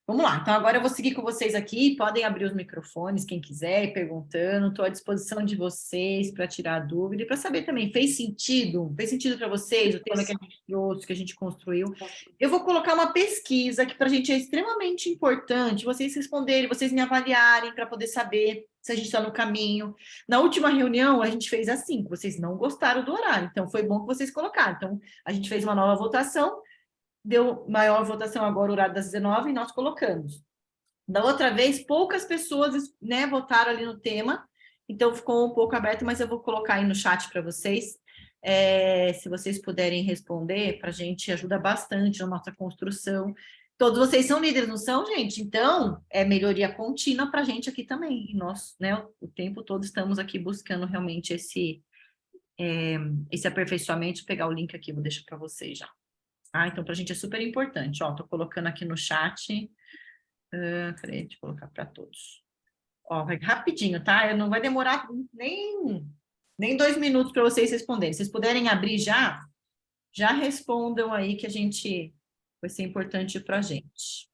Speaker 1: Vamos lá, então agora eu vou seguir com vocês aqui, podem abrir os microfones, quem quiser, ir perguntando, estou à disposição de vocês para tirar dúvida e para saber também, fez sentido para vocês o tema que a gente trouxe, que a gente construiu? Eu vou colocar uma pesquisa que para a gente é extremamente importante, vocês responderem, vocês me avaliarem para poder saber se a gente está no caminho. Na última reunião, a gente fez assim, vocês não gostaram do horário, então foi bom que vocês colocaram. Então, a gente fez uma nova votação, deu maior votação agora, o horário das 19, e nós colocamos. Da outra vez, poucas pessoas, né, votaram ali no tema, então ficou um pouco aberto, mas eu vou colocar aí no chat para vocês. Se vocês puderem responder, para a gente ajuda bastante na nossa construção. Todos vocês são líderes, não são, gente? Então, é melhoria contínua para a gente aqui também. E nós, né, o tempo todo estamos aqui buscando realmente esse aperfeiçoamento. Vou pegar o link aqui, vou deixar para vocês já. Então, para a gente é super importante. Ó, tô colocando aqui no chat. Peraí, deixa eu colocar para todos. Ó, vai rapidinho, tá? Não vai demorar nem 2 minutos para vocês responderem. Se vocês puderem abrir já respondam aí que a gente vai ser importante para a gente.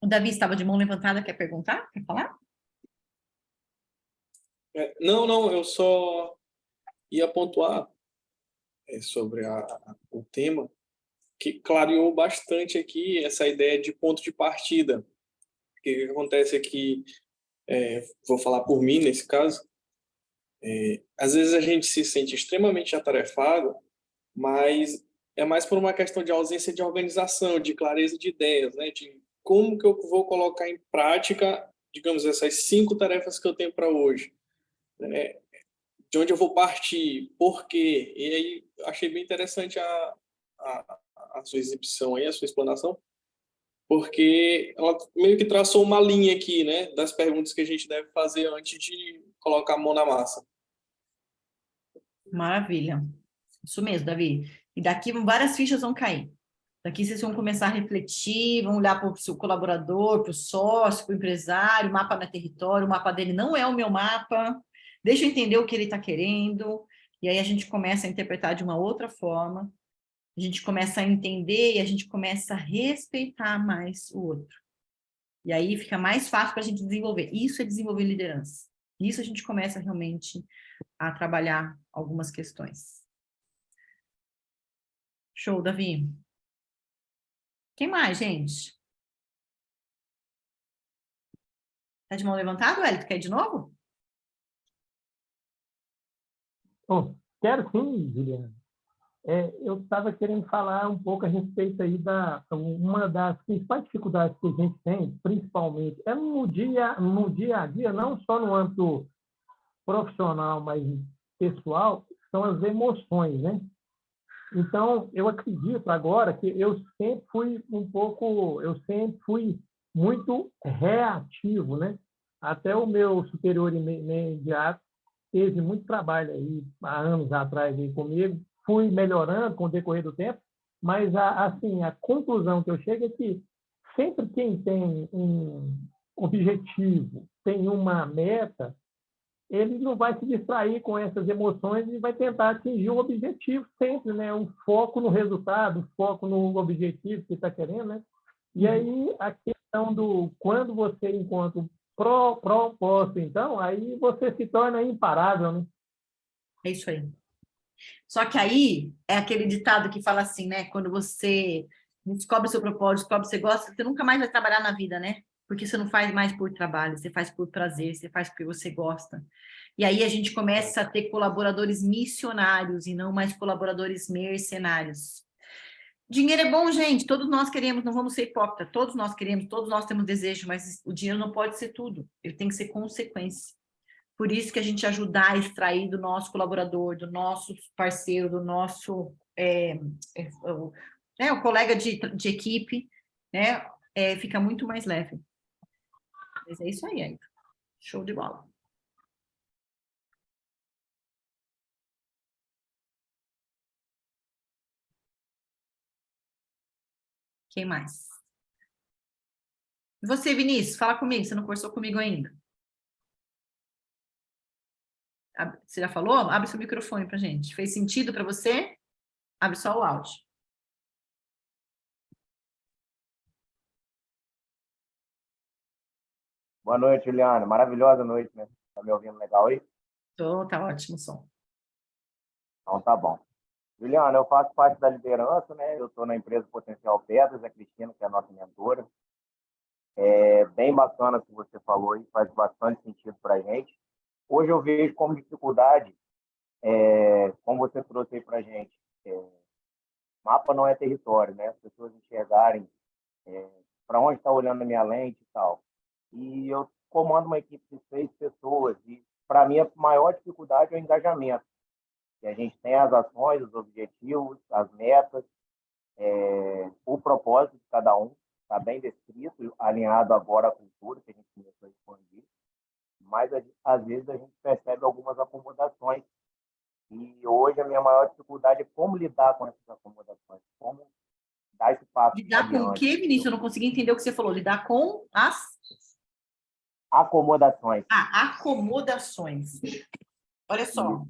Speaker 1: O Davi estava de mão levantada, quer perguntar? Quer falar?
Speaker 7: Não, eu só ia pontuar sobre o tema, que clareou bastante aqui essa ideia de ponto de partida. O que acontece aqui, vou falar por mim nesse caso, às vezes a gente se sente extremamente atarefado, mas é mais por uma questão de ausência de organização, de clareza de ideias, né? De como que eu vou colocar em prática, digamos, essas 5 tarefas que eu tenho para hoje, né? De onde eu vou partir, por quê? E aí achei bem interessante a sua exibição aí, a sua explanação, porque ela meio que traçou uma linha aqui, né, das perguntas que a gente deve fazer antes de colocar a mão na massa.
Speaker 1: Maravilha. Isso mesmo, Davi. E daqui várias fichas vão cair. Daqui vocês vão começar a refletir, vão olhar para o seu colaborador, para o sócio, para o empresário, o mapa não é território, o mapa dele não é o meu mapa, deixa eu entender o que ele está querendo, e aí a gente começa a interpretar de uma outra forma, a gente começa a entender e a gente começa a respeitar mais o outro. E aí fica mais fácil para a gente desenvolver. Isso é desenvolver liderança. Isso a gente começa realmente a trabalhar algumas questões. Show, Davi. Quem mais, gente? Tá de mão levantada, Hélio? Tu quer ir de novo?
Speaker 9: Bom, quero sim, Juliana. Eu estava querendo falar um pouco a respeito aí uma das principais dificuldades que a gente tem, principalmente, é no dia a dia, não só no âmbito profissional, mas pessoal, são as emoções, né? Então, eu acredito agora que eu sempre fui muito reativo, né? Até o meu superior imediato teve muito trabalho aí, há anos atrás aí comigo, fui melhorando com o decorrer do tempo, mas assim, a conclusão que eu chego é que sempre quem tem um objetivo, tem uma meta, ele não vai se distrair com essas emoções e vai tentar atingir o objetivo sempre, né? Um foco no resultado, um foco no objetivo que está querendo, né? E aí a questão do quando você encontra o propósito, então, aí você se torna imparável, né?
Speaker 1: É isso aí. Só que aí é aquele ditado que fala assim, né? Quando você descobre o seu propósito, descobre o que você gosta, você nunca mais vai trabalhar na vida, né? Porque você não faz mais por trabalho, você faz por prazer, você faz porque você gosta. E aí a gente começa a ter colaboradores missionários e não mais colaboradores mercenários. Dinheiro é bom, gente, todos nós queremos, não vamos ser hipócritas, todos nós queremos, todos nós temos desejo, mas o dinheiro não pode ser tudo, ele tem que ser consequência. Por isso que a gente ajudar a extrair do nosso colaborador, do nosso parceiro, do nosso o colega de equipe, né, fica muito mais leve. Mas é isso aí, Aida. Show de bola. Quem mais? E você, Vinícius, fala comigo, você não conversou comigo ainda. Você já falou? Abre seu microfone pra gente. Fez sentido para você? Abre só o áudio.
Speaker 10: Boa noite, Juliana. Maravilhosa noite, né? Tá me ouvindo legal aí?
Speaker 1: Tá ótimo o som.
Speaker 10: Então tá bom. Juliana, eu faço parte da liderança, né? Eu estou na empresa Potencial Pedras, a Cristina, que é a nossa mentora. É bem bacana o que você falou e faz bastante sentido para a gente. Hoje eu vejo como dificuldade, como você trouxe aí para a gente, mapa não é território, né? As pessoas enxergarem para onde está olhando a minha lente e tal. E eu comando uma equipe de 6 pessoas e, para mim, a maior dificuldade é o engajamento. E a gente tem as ações, os objetivos, as metas, o propósito de cada um, está bem descrito, alinhado agora à cultura, que a gente começou a expandir. Mas, às vezes, a gente percebe algumas acomodações. E hoje a minha maior dificuldade é como lidar com essas acomodações, como dar esse passo
Speaker 1: Lidar
Speaker 10: adiante.
Speaker 1: com o quê, Vinícius? Eu não consegui entender o que você falou. Lidar com as...
Speaker 10: acomodações.
Speaker 1: Acomodações. Olha só.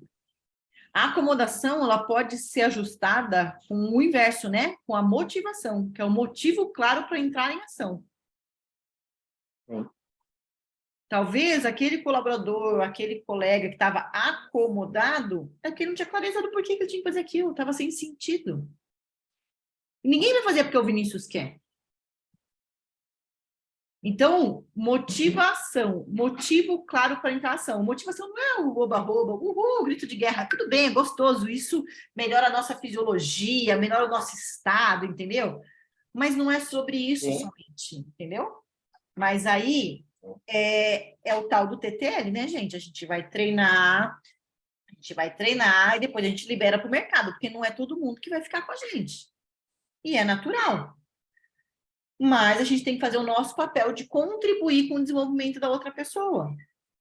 Speaker 1: A acomodação, ela pode ser ajustada com o inverso, né? Com a motivação, que é o motivo claro para entrar em ação.
Speaker 10: Sim.
Speaker 1: Talvez aquele colaborador, aquele colega que estava acomodado, é que ele não tinha clareza do porquê que ele tinha que fazer aquilo, estava sem sentido. E ninguém vai fazer porque o Vinícius quer. Então, motivação, motivo claro para entrar em ação. Motivação não é o oba-oba, uhul, grito de guerra, tudo bem, é gostoso, isso melhora a nossa fisiologia, melhora o nosso estado, entendeu? Mas não é sobre isso somente, entendeu? Mas aí é o tal do TTL, né, gente? A gente vai treinar e depois a gente libera para o mercado, porque não é todo mundo que vai ficar com a gente. E é natural. Mas a gente tem que fazer o nosso papel de contribuir com o desenvolvimento da outra pessoa.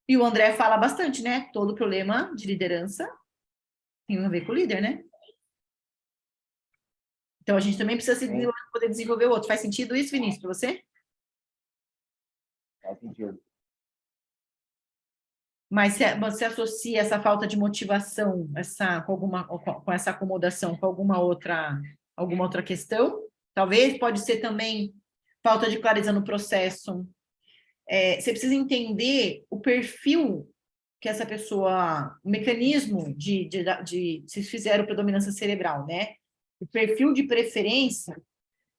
Speaker 1: E o André fala bastante, né? Todo problema de liderança tem a ver com o líder, né? Então, a gente também precisa se desenvolver para poder desenvolver o outro. Faz sentido isso, Vinícius, para você?
Speaker 10: Faz sentido.
Speaker 1: Mas você associa essa falta de motivação com essa acomodação com alguma outra questão? Talvez pode ser também falta de clareza no processo. Você precisa entender o perfil que essa pessoa, o mecanismo se fizeram predominância cerebral, né? O perfil de preferência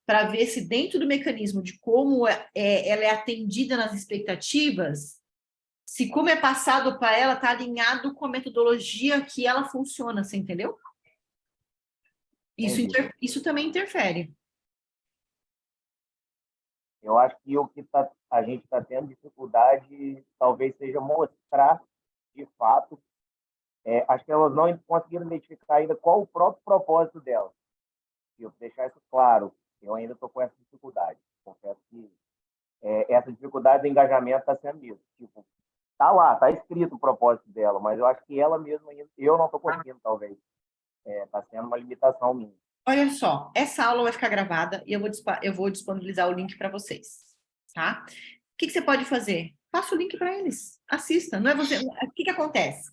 Speaker 1: para ver se dentro do mecanismo de como ela é atendida nas expectativas, se como é passado para ela, está alinhado com a metodologia que ela funciona, você entendeu? Isso também interfere.
Speaker 10: Eu acho que o que a gente está tendo dificuldade talvez seja mostrar, de fato, acho que elas não conseguiram identificar ainda qual o próprio propósito delas. Eu deixar isso claro, eu ainda estou com essa dificuldade. Confesso que essa dificuldade do engajamento está sendo isso. Tipo, tá lá, tá escrito o propósito dela, mas eu acho que ela mesma, eu não estou conseguindo, talvez. Está sendo uma limitação minha.
Speaker 1: Olha só, essa aula vai ficar gravada e eu vou disponibilizar o link para vocês, tá? O que você pode fazer? Passa o link para eles, assista. Não é você. O que acontece?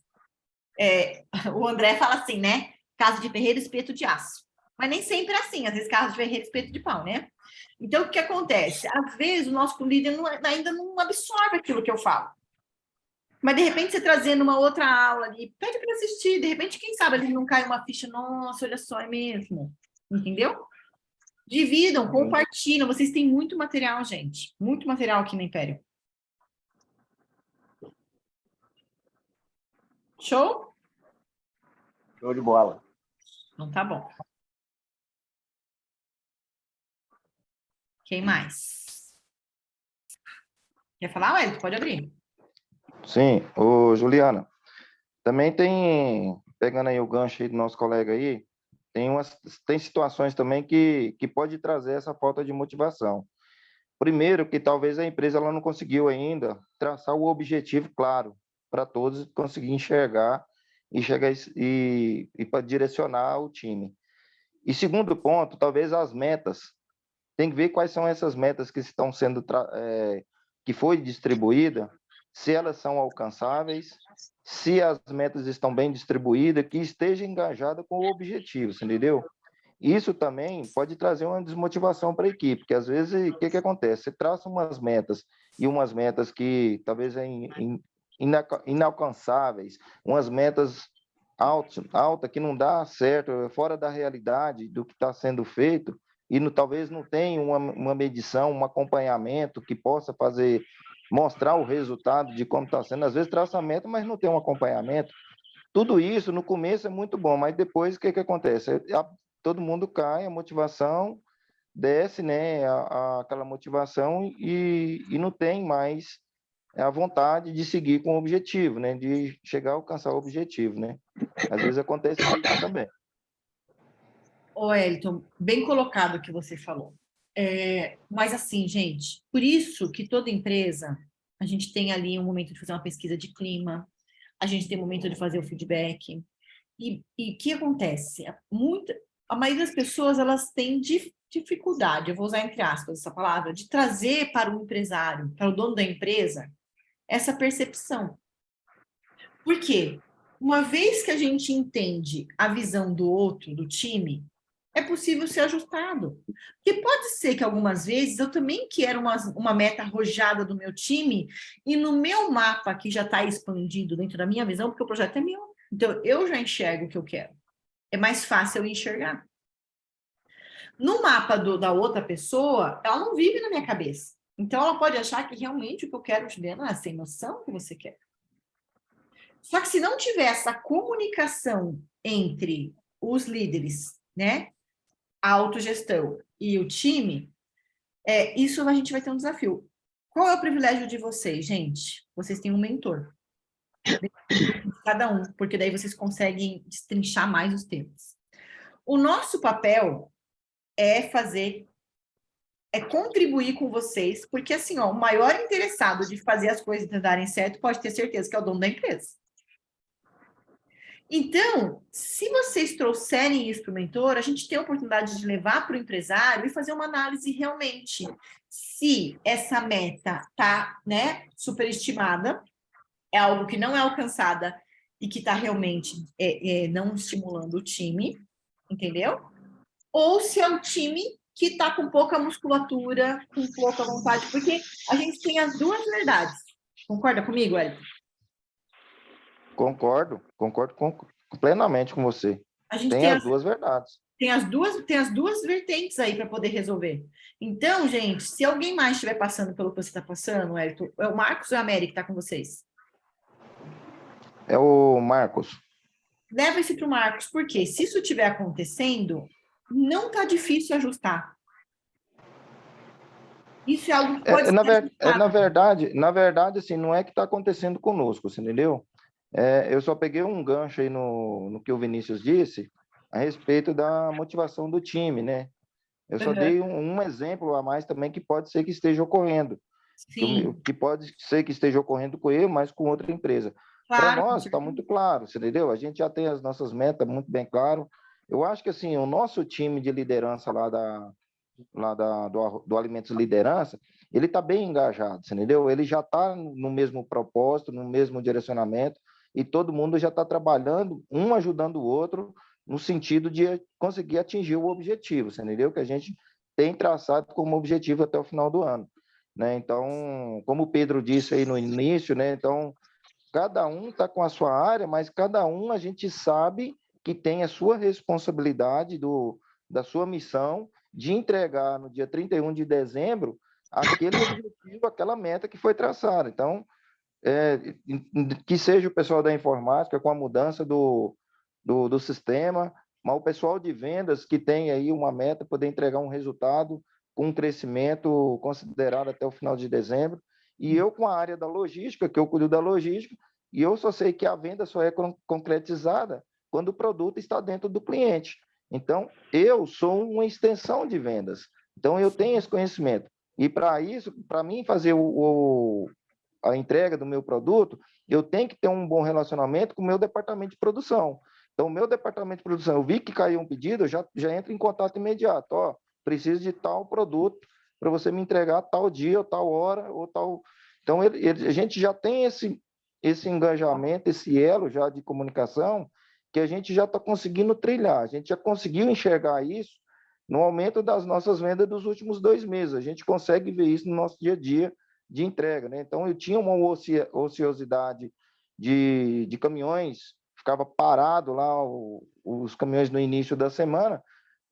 Speaker 1: O André fala assim, né? Casa de ferreiro, espeto de aço. Mas nem sempre é assim. Às vezes, casa de ferreiro, espeto de pau, né? Então, o que acontece? Às vezes, o nosso líder ainda não absorve aquilo que eu falo. Mas, de repente, você trazendo uma outra aula ali, pede para assistir. De repente, quem sabe, ele não cai uma ficha. Nossa, olha só, é mesmo. Entendeu? Dividam, compartilham. Vocês têm muito material, gente. Muito material aqui no Império. Show?
Speaker 10: Show de bola.
Speaker 1: Não tá bom. Quem mais? Quer falar, Wellington? Pode abrir.
Speaker 2: Sim, Juliana, também tem, pegando aí o gancho aí do nosso colega aí, tem situações também que pode trazer essa falta de motivação. Primeiro, que talvez a empresa ela não conseguiu ainda traçar o objetivo claro para todos conseguir enxergar e para direcionar o time. E segundo ponto, talvez as metas. Tem que ver quais são essas metas que estão sendo que foi distribuída, se elas são alcançáveis, se as metas estão bem distribuídas, que esteja engajada com o objetivo, entendeu? Isso também pode trazer uma desmotivação para a equipe, porque às vezes o que acontece? Você traça umas metas que talvez inalcançáveis, umas metas altas que não dá certo, fora da realidade do que está sendo feito, e talvez não tenha uma medição, um acompanhamento que possa mostrar o resultado de como está sendo. Às vezes traça a meta, mas não tem um acompanhamento. Tudo isso, no começo, é muito bom, mas depois, o que acontece? Todo mundo cai, a motivação desce, né? Aquela motivação e não tem mais a vontade de seguir com o objetivo, né? De chegar a alcançar o objetivo, né? Às vezes acontece isso também.
Speaker 1: Ô, Elton, bem colocado o que você falou. Mas assim, gente, por isso que toda empresa, a gente tem ali um momento de fazer uma pesquisa de clima, a gente tem um momento de fazer o feedback. E o que acontece? A maioria das pessoas, elas têm dificuldade, eu vou usar entre aspas essa palavra, de trazer para o empresário, para o dono da empresa, essa percepção. Por quê? Uma vez que a gente entende a visão do outro, do time, é possível ser ajustado. Porque pode ser que algumas vezes eu também quero uma meta arrojada do meu time e no meu mapa que já está expandido dentro da minha visão, porque o projeto é meu. Então, eu já enxergo o que eu quero. É mais fácil eu enxergar. No mapa da outra pessoa, ela não vive na minha cabeça. Então, ela pode achar que realmente o que eu quero, Juliana, sem noção que você quer. Só que se não tiver essa comunicação entre os líderes, né? A autogestão e o time, isso a gente vai ter um desafio. Qual é o privilégio de vocês, gente? Vocês têm um mentor. Cada um, porque daí vocês conseguem destrinchar mais os temas. O nosso papel é contribuir com vocês, porque assim, o maior interessado de fazer as coisas darem certo, pode ter certeza que é o dono da empresa. Então, se vocês trouxerem isso para o mentor, a gente tem a oportunidade de levar para o empresário e fazer uma análise realmente se essa meta está, né, superestimada, é algo que não é alcançada e que está realmente não estimulando o time, entendeu? Ou se é um time que está com pouca musculatura, com pouca vontade, porque a gente tem as duas verdades. Concorda comigo, Elton?
Speaker 2: Concordo plenamente com você.
Speaker 1: A gente
Speaker 2: tem as duas verdades.
Speaker 1: Tem as duas vertentes aí para poder resolver. Então, gente, se alguém mais estiver passando pelo que você está passando, Elton, é o Marcos ou a Mary que está com vocês?
Speaker 2: É o Marcos.
Speaker 1: Leva esse para o Marcos, porque se isso estiver acontecendo, não está difícil ajustar. Isso é algo que pode ser ajustado.
Speaker 2: Na verdade, assim, não é que está acontecendo conosco, você entendeu? Eu só peguei um gancho aí no que o Vinícius disse a respeito da motivação do time, né? Eu só dei um exemplo a mais também que pode ser que esteja ocorrendo.
Speaker 1: Sim,
Speaker 2: Que pode ser que esteja ocorrendo com ele, mas com outra empresa. Para
Speaker 1: claro, com
Speaker 2: nós, está
Speaker 1: certeza.
Speaker 2: muito claro, você entendeu? A gente já tem as nossas metas muito bem claro. Eu acho que, assim, o nosso time de liderança do Alimentos Liderança, ele está bem engajado, você entendeu? Ele já está no mesmo propósito, no mesmo direcionamento, e todo mundo já está trabalhando, um ajudando o outro, no sentido de conseguir atingir o objetivo, você entendeu? Que a gente tem traçado como objetivo até o final do ano, né? Então, como o Pedro disse aí no início, né? Então, cada um está com a sua área, mas cada um a gente sabe que tem a sua responsabilidade da sua missão de entregar no dia 31 de dezembro aquele objetivo, aquela meta que foi traçada. Então, que seja o pessoal da informática com a mudança do sistema, mas o pessoal de vendas que tem aí uma meta, poder entregar um resultado com um crescimento considerado até o final de dezembro, e eu com a área da logística, que eu cuido da logística, e eu só sei que a venda só é concretizada quando o produto está dentro do cliente. Então, eu sou uma extensão de vendas. Então, eu tenho esse conhecimento. E para isso, para mim fazer a entrega do meu produto, eu tenho que ter um bom relacionamento com o meu departamento de produção. Então, o meu departamento de produção, eu vi que caiu um pedido, eu já entro em contato imediato. Ó, preciso de tal produto para você me entregar tal dia, ou tal hora, ou tal... Então, a gente já tem esse engajamento, esse elo já de comunicação, que a gente já está conseguindo trilhar. A gente já conseguiu enxergar isso no aumento das nossas vendas dos últimos 2 meses. A gente consegue ver isso no nosso dia a dia de entrega, né? Então, eu tinha uma ociosidade de caminhões, ficava parado lá os caminhões no início da semana,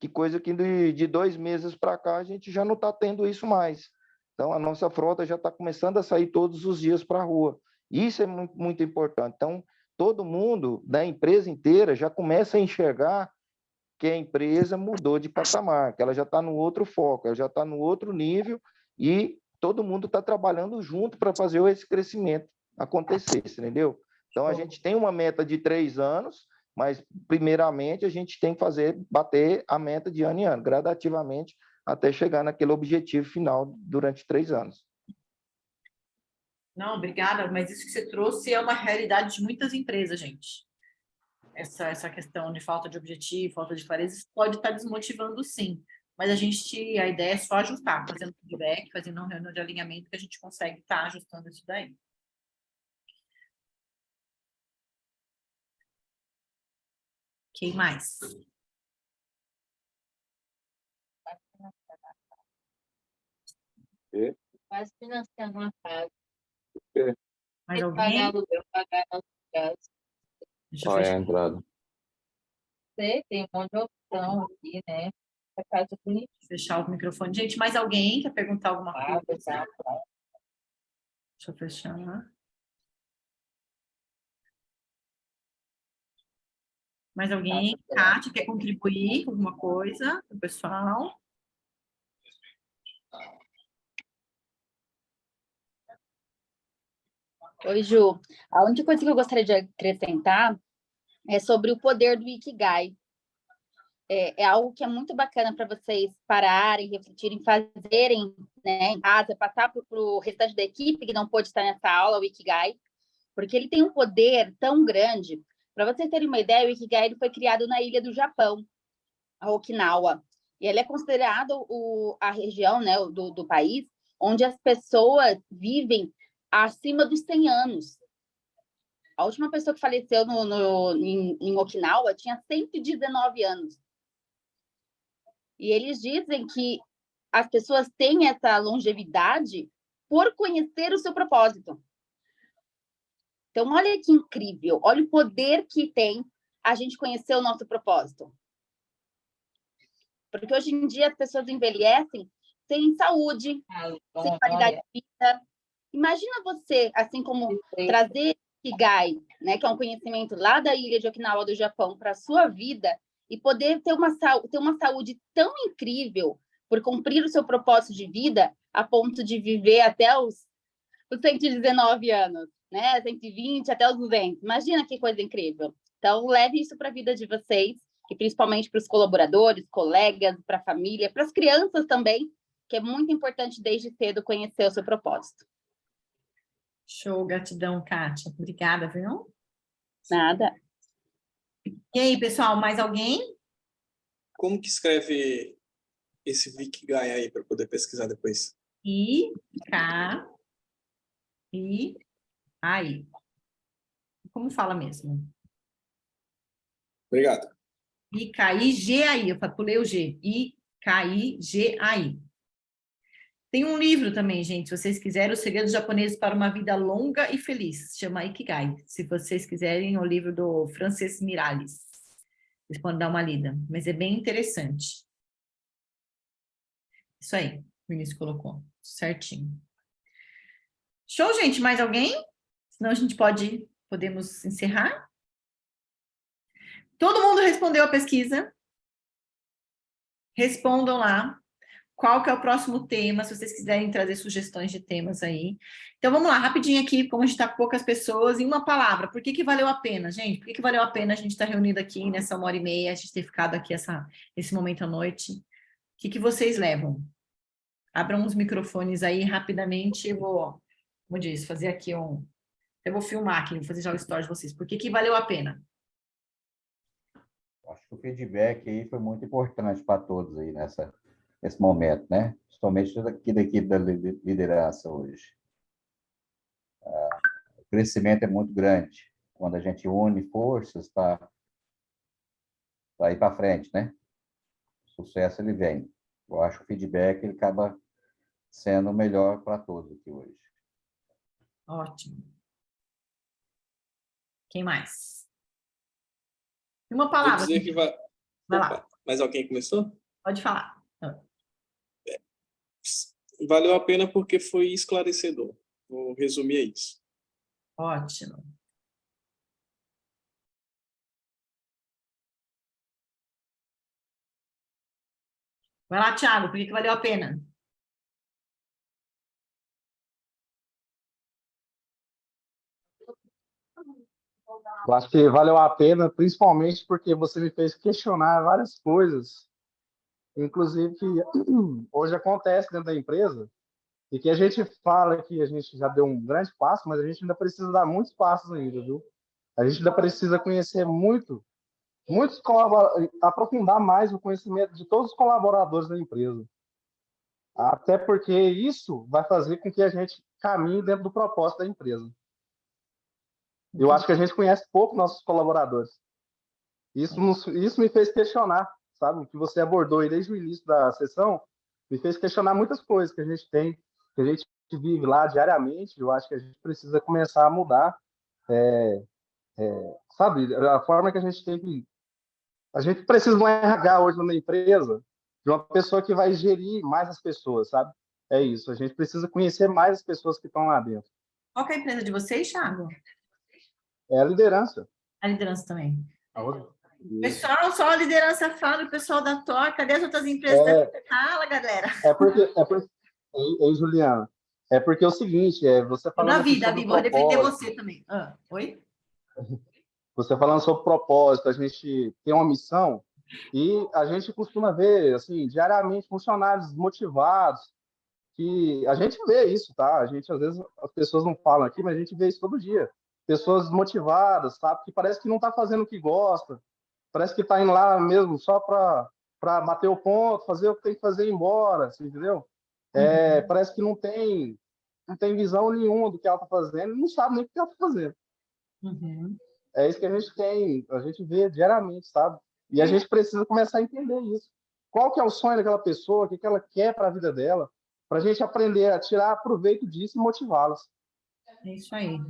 Speaker 2: que coisa que de 2 meses para cá a gente já não está tendo isso mais. Então, a nossa frota já está começando a sair todos os dias para a rua. Isso é muito, muito importante. Então, todo mundo da empresa inteira já começa a enxergar que a empresa mudou de patamar, que ela já está no outro foco, ela já está no outro nível e todo mundo está trabalhando junto para fazer esse crescimento acontecer, entendeu? Então, a gente tem uma meta de 3 anos, mas, primeiramente, a gente tem que bater a meta de ano em ano, gradativamente, até chegar naquele objetivo final durante 3 anos.
Speaker 1: Não, obrigada, mas isso que você trouxe é uma realidade de muitas empresas, gente. Essa questão de falta de objetivo, falta de clareza, isso pode estar desmotivando, sim. Mas a ideia é só ajustar, fazendo feedback, fazendo uma reunião de alinhamento, que a gente consegue estar ajustando isso daí. Quem mais?
Speaker 6: Quase financiando uma casa.
Speaker 1: Mais alguém?
Speaker 6: Pagar aluguel, pagar nosso gás.
Speaker 1: Deixa eu
Speaker 2: Olha a
Speaker 1: fechar.
Speaker 2: entrada.
Speaker 6: Tem um monte de opção aqui, né? A casa bonita.
Speaker 1: Fechar o microfone. Gente, mais alguém quer perguntar alguma coisa? Deixa eu fechar. Mais alguém? Kátia, quer contribuir com alguma coisa para o pessoal?
Speaker 3: Oi, Ju. A única coisa que eu gostaria de acrescentar é sobre o poder do Ikigai. É algo que é muito bacana para vocês pararem, refletirem, fazerem, né, em casa, passar para o restante da equipe que não pôde estar nessa aula, o Ikigai, porque ele tem um poder tão grande. Para vocês terem uma ideia, o Ikigai ele foi criado na ilha do Japão, a Okinawa. E ele é considerado a região, né, do país onde as pessoas vivem acima dos 100 anos. A última pessoa que faleceu em Okinawa tinha 119 anos. E eles dizem que as pessoas têm essa longevidade por conhecer o seu propósito. Então, olha que incrível, olha o poder que tem a gente conhecer o nosso propósito. Porque hoje em dia as pessoas envelhecem sem saúde, sem qualidade de vida. Imagina você, assim como trazer Ikigai né, que é um conhecimento lá da ilha de Okinawa do Japão para a sua vida e poder ter uma saúde tão incrível por cumprir o seu propósito de vida a ponto de viver até os 119 anos, né? 120 até os 200. Imagina que coisa incrível. Então, leve isso para a vida de vocês, e principalmente para os colaboradores, colegas, para a família, para as crianças também, que é muito importante desde cedo conhecer o seu propósito.
Speaker 1: Show, gratidão, Kátia. Obrigada, viu?
Speaker 3: Nada.
Speaker 1: E aí, pessoal, mais alguém?
Speaker 7: Como que escreve esse Vikigai aí para poder pesquisar depois?
Speaker 1: I-K-I-A-I. Como fala mesmo?
Speaker 7: Obrigado.
Speaker 1: I-K-I-G-A-I. Eu pulei o G. I-K-I-G-A-I. Tem um livro também, gente, se vocês quiserem, Os Segredos Japoneses para uma Vida Longa e Feliz. Chama Ikigai. Se vocês quiserem, é o livro do Francis Miralles. Vocês podem dar uma lida. Mas é bem interessante. Isso aí, o Vinícius colocou. Certinho. Show, gente? Mais alguém? Senão a gente podemos encerrar. Todo mundo respondeu a pesquisa? Respondam lá. Qual que é o próximo tema, se vocês quiserem trazer sugestões de temas aí. Então, vamos lá, rapidinho aqui, como a gente está com poucas pessoas, em uma palavra. Por que valeu a pena, gente? Por que valeu a pena a gente estar reunido aqui nessa 1h30, a gente ter ficado aqui esse momento à noite? O que vocês levam? Abram os microfones aí rapidamente. Eu vou, como disse, fazer aqui eu vou filmar aqui, vou fazer já o story de vocês. Por que valeu a pena?
Speaker 8: Acho que o feedback aí foi muito importante para todos aí nesse momento, né? Principalmente daqui da equipe da liderança hoje. O crescimento é muito grande quando a gente une forças para ir para frente, né? O sucesso, ele vem. Eu acho que o feedback, ele acaba sendo o melhor para todos aqui hoje.
Speaker 1: Ótimo. Quem mais? Uma palavra.
Speaker 7: Vou dizer que vai
Speaker 1: lá.
Speaker 7: Opa, mais alguém começou?
Speaker 1: Pode falar.
Speaker 7: Valeu a pena porque foi esclarecedor. Vou resumir isso.
Speaker 1: Ótimo. Vai lá, Thiago, por que valeu a pena?
Speaker 11: Eu acho que valeu a pena, principalmente porque você me fez questionar várias coisas, inclusive que hoje acontece dentro da empresa, e que a gente fala que a gente já deu um grande passo, mas a gente ainda precisa dar muitos passos ainda, viu? A gente ainda precisa conhecer aprofundar mais o conhecimento de todos os colaboradores da empresa. Até porque isso vai fazer com que a gente caminhe dentro do propósito da empresa. Eu acho que a gente conhece pouco nossos colaboradores. Isso me fez questionar, sabe? O que você abordou aí desde o início da sessão me fez questionar muitas coisas que a gente tem, que a gente vive lá diariamente. Eu acho que a gente precisa começar a mudar, sabe? A forma que a gente tem que... A gente precisa de um RH hoje na empresa, de uma pessoa que vai gerir mais as pessoas, sabe? É isso. A gente precisa conhecer mais as pessoas que estão lá dentro.
Speaker 1: Qual que é a empresa de vocês, Thiago?
Speaker 11: É a liderança.
Speaker 1: A liderança também.
Speaker 11: Isso.
Speaker 1: Pessoal, só a liderança fala, o pessoal da TOR, cadê as outras empresas? Fala, galera.
Speaker 11: Juliana, é porque é o seguinte, você falando
Speaker 1: Davi, vou defender você também. Oi?
Speaker 11: Você falando sobre propósito, a gente tem uma missão e a gente costuma ver, assim, diariamente funcionários motivados, que a gente vê isso, tá? A gente, às vezes, as pessoas não falam aqui, mas a gente vê isso todo dia. Pessoas motivadas, sabe? Que parece que não está fazendo o que gosta, parece que está indo lá mesmo só para bater o ponto, fazer o que tem que fazer e ir embora, assim, entendeu? Parece que não tem visão nenhuma do que ela está fazendo, não sabe nem o que ela está fazendo.
Speaker 1: Uhum.
Speaker 11: É isso que a gente tem, a gente vê diariamente, sabe? E a gente precisa começar a entender isso. Qual que é o sonho daquela pessoa, o que ela quer para a vida dela, para a gente aprender a tirar proveito disso e motivá-las.
Speaker 1: É isso aí.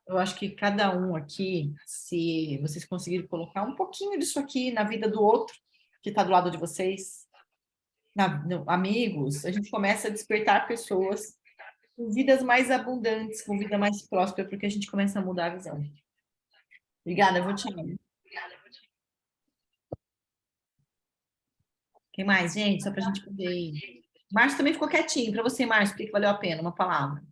Speaker 1: Eu acho que cada um aqui, se vocês conseguirem colocar um pouquinho disso aqui na vida do outro, que está do lado de vocês, amigos, a gente começa a despertar pessoas com vidas mais abundantes, com vida mais próspera, porque a gente começa a mudar a visão. Obrigada, vou te. Quem mais, gente? Só para a gente poder ir. Márcio também ficou quietinho. Para você, Márcio, por que valeu a pena? Uma palavra.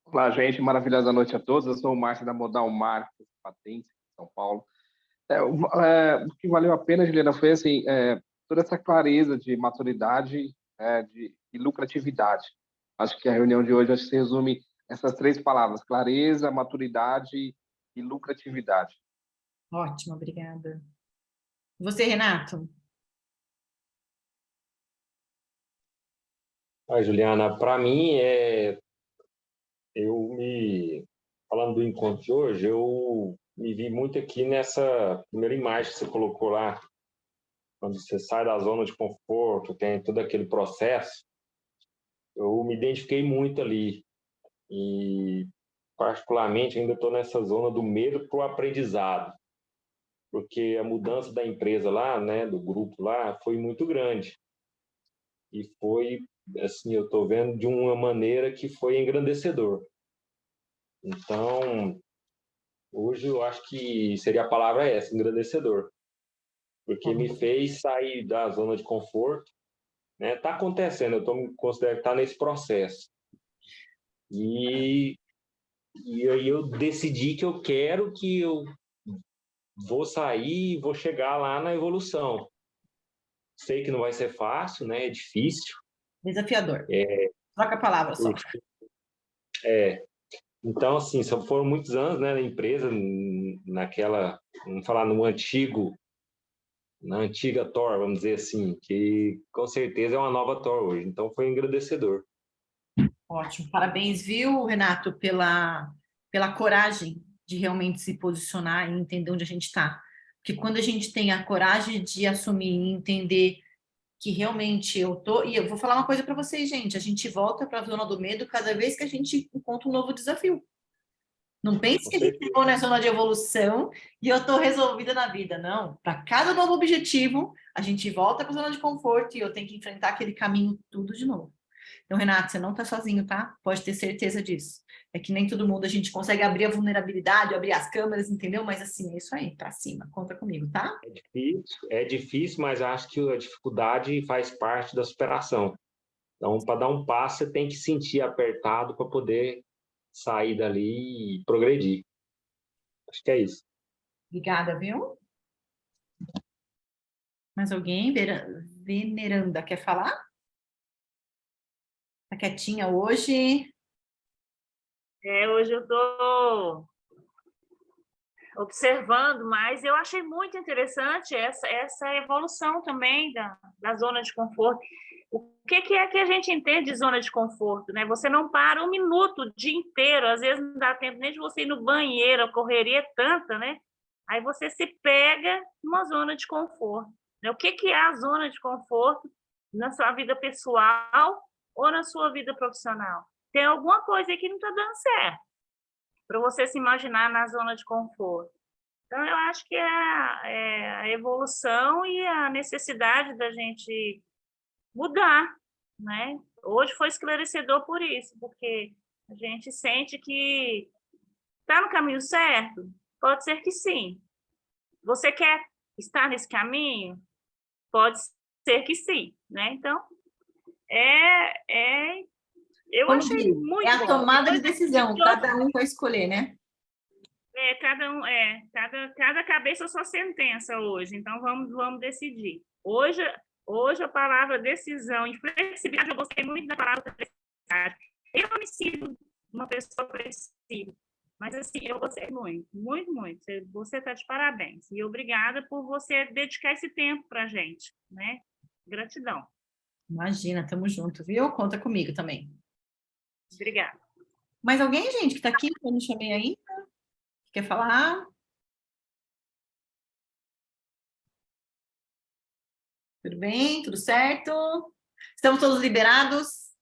Speaker 11: Olá, gente. Maravilhosa noite a todos. Eu sou o Márcio da Modal Marketing Patentes, São Paulo. O que valeu a pena, Juliana, foi assim, toda essa clareza de maturidade e lucratividade. Acho que a reunião de hoje se resume essas 3 palavras: clareza, maturidade e lucratividade.
Speaker 1: Ótimo, obrigada. E você, Renato?
Speaker 12: Juliana, para mim, falando do encontro de hoje, eu me vi muito aqui nessa primeira imagem que você colocou lá, quando você sai da zona de conforto, tem todo aquele processo, eu me identifiquei muito ali e, particularmente, ainda estou nessa zona do medo para o aprendizado, porque a mudança da empresa lá, né, do grupo lá, foi muito grande e foi, assim, eu estou vendo de uma maneira que foi engrandecedor. Então, hoje eu acho que seria a palavra essa, engrandecedor, porque me fez sair da zona de conforto, né? Tá acontecendo, eu estou me considerando que está nesse processo. E aí eu decidi que eu vou sair e vou chegar lá na evolução. Sei que não vai ser fácil, né? É difícil.
Speaker 1: Desafiador. Troca a palavra só.
Speaker 12: Então, assim, só foram muitos anos, né, na empresa, vamos falar, na antiga Thor, vamos dizer assim, que com certeza é uma nova Thor hoje. Então, foi engrandecedor.
Speaker 1: Ótimo. Parabéns, viu, Renato, pela coragem de realmente se posicionar e entender onde a gente está. Porque quando a gente tem a coragem de assumir e entender que realmente eu tô... E eu vou falar uma coisa para vocês, gente. A gente volta para a zona do medo cada vez que a gente encontra um novo desafio. Não pense que a gente ficou na zona de evolução e eu estou resolvida na vida. Não. Para cada novo objetivo, a gente volta para a zona de conforto e eu tenho que enfrentar aquele caminho tudo de novo. Então, Renato, você não está sozinho, tá? Pode ter certeza disso. É que nem todo mundo a gente consegue abrir a vulnerabilidade, abrir as câmeras, entendeu? Mas assim, é isso aí, para cima. Conta comigo, tá?
Speaker 12: É difícil, mas acho que a dificuldade faz parte da superação. Então, para dar um passo, você tem que sentir apertado para poder sair dali e progredir. Acho que é isso.
Speaker 1: Obrigada, viu? Mais alguém? Veneranda, quer falar? Tá quietinha hoje?
Speaker 6: Hoje eu estou observando, mas eu achei muito interessante essa evolução também da zona de conforto. O que é que a gente entende de zona de conforto, né? Você não para um minuto o dia inteiro, às vezes não dá tempo nem de você ir no banheiro, a correria é tanta, né? Aí você se pega numa zona de conforto. O que é a zona de conforto na sua vida pessoal ou na sua vida profissional? Tem alguma coisa aí que não está dando certo para você se imaginar na zona de conforto. Então, eu acho que é a evolução e a necessidade da gente mudar, né? Hoje foi esclarecedor por isso, porque a gente sente que está no caminho certo? Pode ser que sim. Você quer estar nesse caminho? Pode ser que sim, né? Então, eu
Speaker 1: Como
Speaker 6: achei
Speaker 1: diz,
Speaker 6: muito
Speaker 1: é a
Speaker 6: bom.
Speaker 1: tomada de decisão, cada um vai escolher, né?
Speaker 6: Cada cabeça sua sentença hoje, então vamos decidir. Hoje a palavra decisão e flexibilidade, eu gostei muito da palavra flexibilidade. Eu não me sinto uma pessoa flexível, mas assim, eu gostei muito, muito, muito. Você está de parabéns. E obrigada por você dedicar esse tempo para a gente, né? Gratidão.
Speaker 1: Imagina, estamos juntos, viu? Conta comigo também.
Speaker 6: Obrigada.
Speaker 1: Mais alguém, gente, que está aqui, que eu não chamei ainda? Quer falar? Tudo bem? Tudo certo? Estamos todos liberados?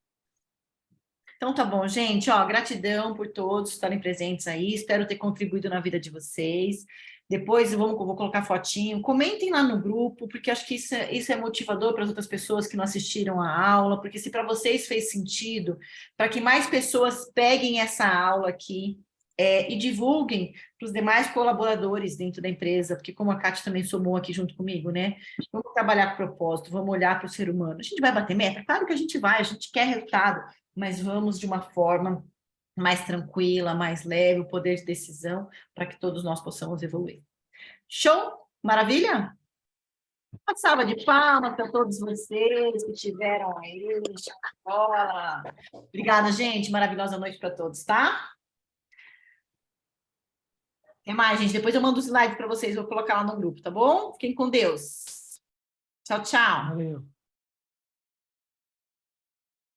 Speaker 1: Então tá bom, gente. Ó, gratidão por todos estarem presentes aí. Espero ter contribuído na vida de vocês. Depois eu vou colocar fotinho. Comentem lá no grupo, porque acho que isso é motivador para as outras pessoas que não assistiram a aula, porque se para vocês fez sentido, para que mais pessoas peguem essa aula aqui, e divulguem para os demais colaboradores dentro da empresa, porque como a Kátia também somou aqui junto comigo, né? Vamos trabalhar com propósito, vamos olhar para o ser humano. A gente vai bater meta? Claro que a gente quer resultado, mas vamos de uma forma mais tranquila, mais leve, o poder de decisão, para que todos nós possamos evoluir. Show? Maravilha? Uma salva de palmas para todos vocês que estiveram aí. Bola. Obrigada, gente. Maravilhosa noite para todos, tá? Até mais, gente. Depois eu mando os slides para vocês, vou colocar lá no grupo, tá bom? Fiquem com Deus. Tchau, tchau.
Speaker 9: Valeu.